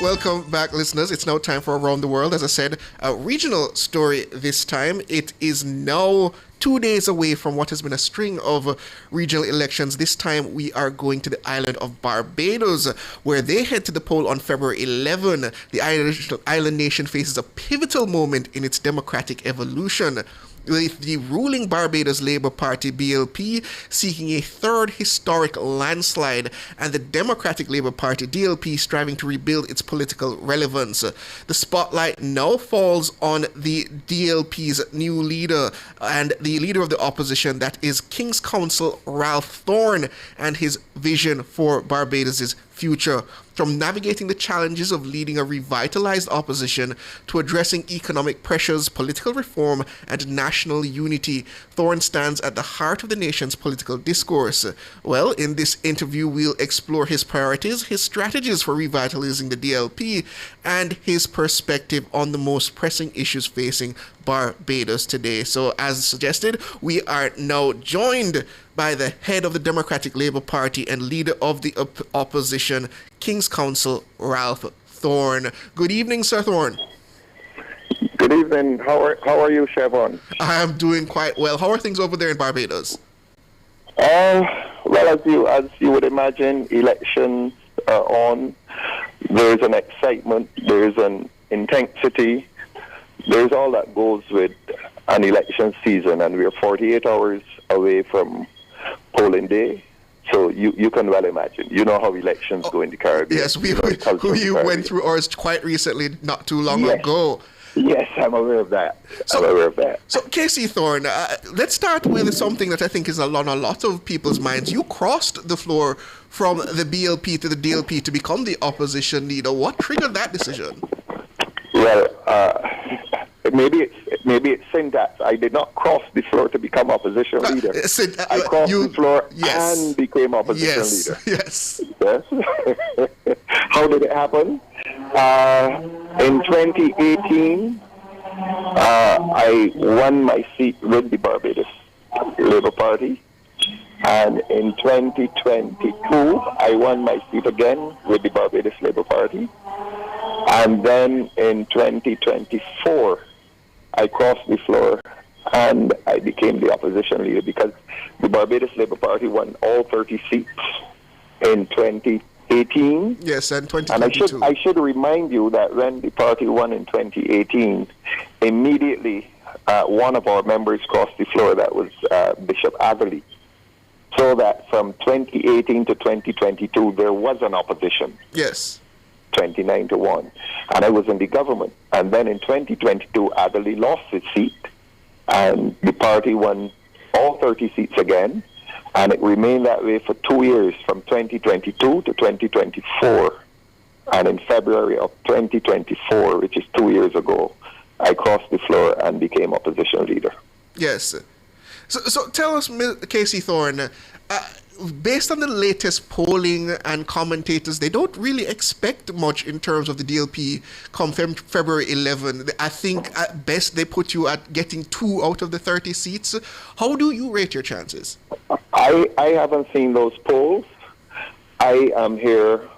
Welcome back, listeners. It's now time for Around the World. As I said, a regional story this time. It is now 2 days away from what has been a string of regional elections. This time we are going to the island of Barbados, where they head to the poll on February 11. The island nation faces a pivotal moment in its democratic evolution, with the ruling Barbados Labour Party, BLP, seeking a third historic landslide, and the Democratic Labour Party, DLP, striving to rebuild its political relevance. The spotlight now falls on the DLP's new leader and the leader of the opposition, that is King's Counsel Ralph Thorne, and his vision for Barbados' future. From navigating the challenges of leading a revitalized opposition to addressing economic pressures, political reform, and national unity, Thorne stands at the heart of the nation's political discourse. Well, in this interview, we'll explore his priorities, his strategies for revitalizing the DLP, and his perspective on the most pressing issues facing Barbados today. So, as suggested, we are now joined by the head of the Democratic Labour Party and leader of the opposition, King's Counsel Ralph Thorne. Good evening, Sir Thorne.
Good evening. How are you, Chevron?
I'm doing quite well. How are things over there in Barbados?
Well, as you would imagine, elections are on. There's an excitement. There's an intensity. There's all that goes with an election season, and we're 48 hours away from polling day. So you can well imagine. You know how elections go in the Caribbean.
Yes, we went through ours quite recently, not too long ago.
Yes, I'm aware of that. So
KC Thorne, let's start with something that I think is on a lot of people's minds. You crossed the floor from the BLP to the DLP to become the opposition leader. What triggered that decision?
Well, maybe it's syntax. I did not cross the floor to become opposition leader. I crossed the floor and became opposition leader.
Yes.
How did it happen? In 2018, I won my seat with the Barbados Labour Party. And in 2022, I won my seat again with the Barbados Labour Party. And then in 2024, I crossed the floor and I became the opposition leader because the Barbados Labour Party won all 30 seats in 2018.
Yes, and 2022.
And I should remind you that when the party won in 2018, immediately one of our members crossed the floor, that was Bishop Adderley. So that from 2018 to 2022, there was an opposition.
Yes.
29-1. And I was in the government. And then in 2022, Adderley lost his seat. And the party won all 30 seats again. And it remained that way for 2 years, from 2022 to 2024. And in February of 2024, which is 2 years ago, I crossed the floor and became opposition leader.
Yes. So tell us, Casey Thorne, based on the latest polling and commentators, they don't really expect much in terms of the DLP come February 11. I think at best they put you at getting 2 out of the 30 seats. How do you rate your chances?
I haven't seen those polls. I am here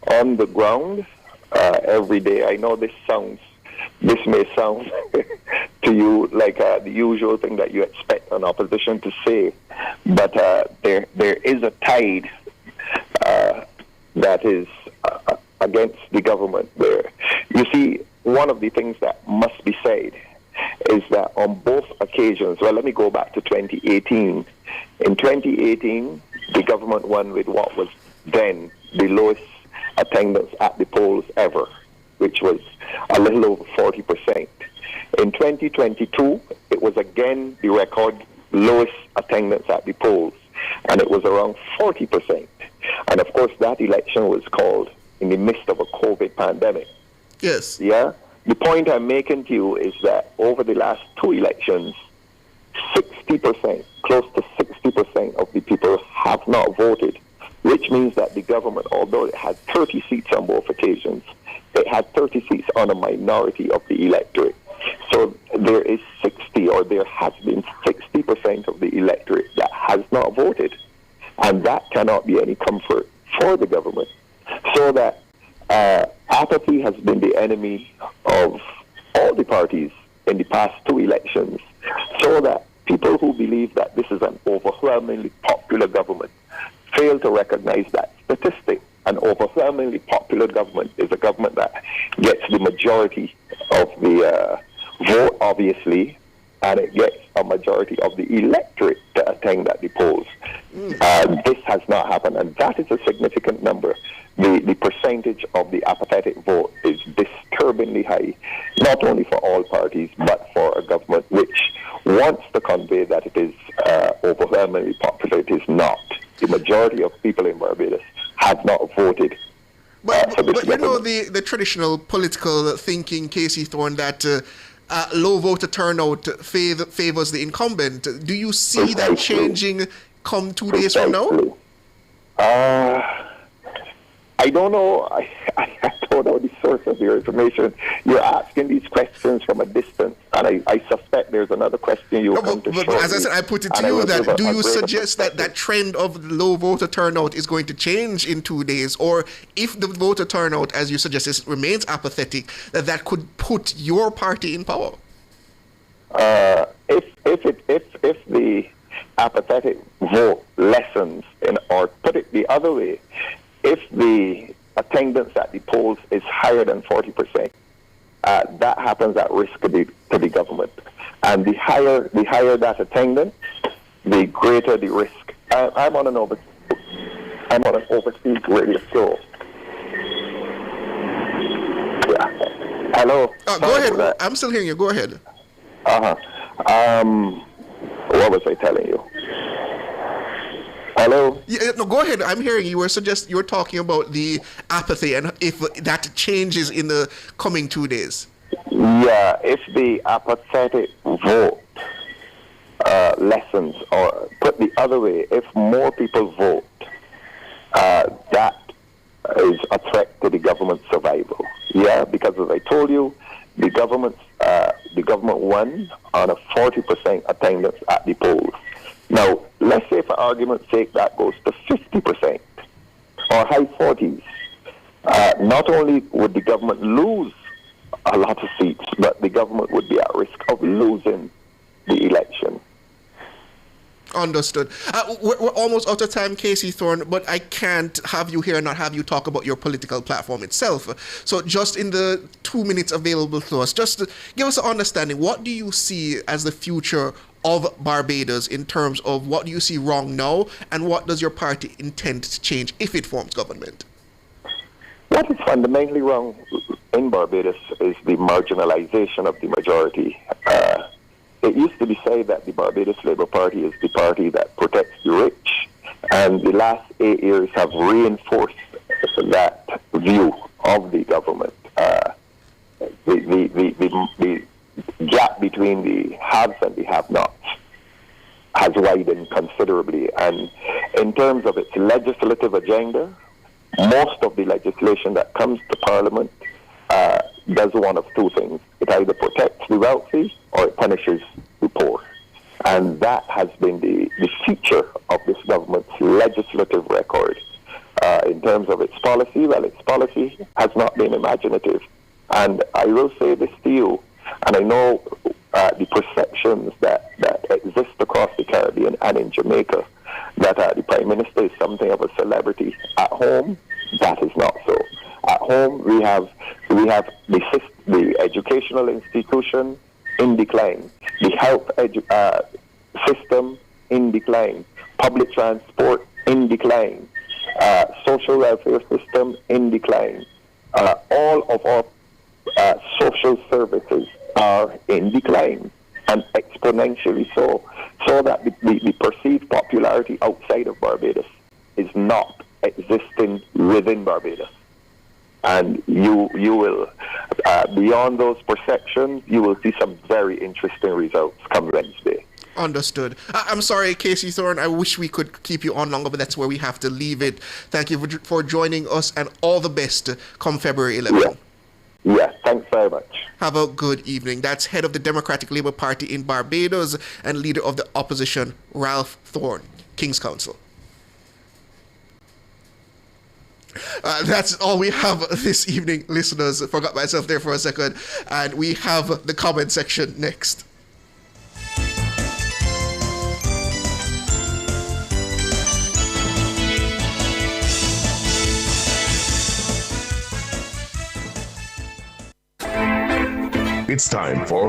on the ground every day. I know this may sound to you like the usual thing that you expect an opposition to say, but there is a tide that is against the government there. You see, one of the things that must be said is that on both occasions, well, let me go back to 2018. In 2018, the government won with what was then the lowest attendance at the polls ever, which was a little over 40%. In 2022, it was again the record lowest attendance at the polls, and it was around 40%. And of course, that election was called in the midst of a COVID pandemic.
Yes.
Yeah? The point I'm making to you is that over the last 2 elections, 60%, close to 60% of the people have not voted, which means that the government, although it had 30 seats on both occasions, it had 30 seats on a minority of the electorate. So there is 60, or there has been 60% of the electorate that has not voted. And that cannot be any comfort for the government. So that apathy has been the enemy of all the parties in the past 2 elections. So that people who believe that this is an overwhelmingly popular government fail to recognize that statistic. An overwhelmingly popular government is a government that gets the majority of the vote, obviously, and it gets a majority of the electorate to attend at the polls. This has not happened, and that is a significant number. The percentage of the apathetic vote is disturbingly high, not only for all parties, but for a government which wants to convey that it is overwhelmingly popular. It is not. The majority of people in Barbados have not voted.
But you know the traditional political thinking, Casey Thorne, that low voter turnout favors the incumbent. Do you see that changing come 2 days from now?
I don't know. I don't know the source of your information. You're asking these questions from a distance, and I suspect there's another question you'll come to.
But as I said, I put it to you that do you suggest that that trend of low voter turnout is going to change in 2 days, or if the voter turnout, as you suggest, remains apathetic, that could put your party in power?
If the apathetic vote lessens, or put it the other way, if the attendance at the polls is higher than 40%, that happens at risk to the government. And the higher that attendance, the greater the risk. I'm on an overseas radio show. Yeah. Hello.
Go ahead. I'm still hearing you. Go ahead.
What was I telling you? Hello?
Yeah, no, go ahead. I'm hearing you. You were talking about the apathy and if that changes in the coming 2 days.
Yeah, if the apathetic vote lessens, or put the other way, if more people vote, that is a threat to the government's survival. Yeah, because as I told you, the government's the government won on a 40% attendance at the polls. Now, let's say for argument's sake that goes to 50% or high 40s. Not only would the government lose a lot of seats, but the government would be at risk of losing the election.
Understood. We're almost out of time, Casey Thorne, but I can't have you here and not have you talk about your political platform itself. So just in the 2 minutes available to us, just to give us an understanding, what do you see as the future of Barbados in terms of what do you see wrong now, and what does your party intend to change if it forms government?
What is fundamentally wrong in Barbados is the marginalization of the majority. It used to be said that the Barbados Labour Party is the party that protects the rich, and the last 8 years have reinforced that view of the government. The gap between the haves and the have-nots has widened considerably, and in terms of its legislative agenda, most of the legislation that comes to Parliament does one of two things. It either protects the wealthy or it punishes the poor. And that has been the feature of this government's legislative record. In terms of its policy, well, its policy has not been imaginative. And I will say this to you, and I know the perceptions that exist across the Caribbean and in Jamaica, that the Prime Minister is something of a celebrity. At home, that is not so. At home, we have the educational institution in decline, the health system in decline, public transport in decline, social welfare system in decline. All of our social services are in decline, and exponentially so that the perceived popularity outside of Barbados is not existing within Barbados. And you will, beyond those perceptions, you will see some very interesting results come Wednesday.
Understood. I'm sorry, Casey Thorne. I wish we could keep you on longer, but that's where we have to leave it. Thank you for joining us, and all the best come February 11th.
Yeah, thanks very much.
Have a good evening. That's head of the Democratic Labour Party in Barbados and leader of the opposition, Ralph Thorne, King's Counsel. That's all we have this evening, listeners. Forgot myself there for a second. And we have the comment section next.
It's time for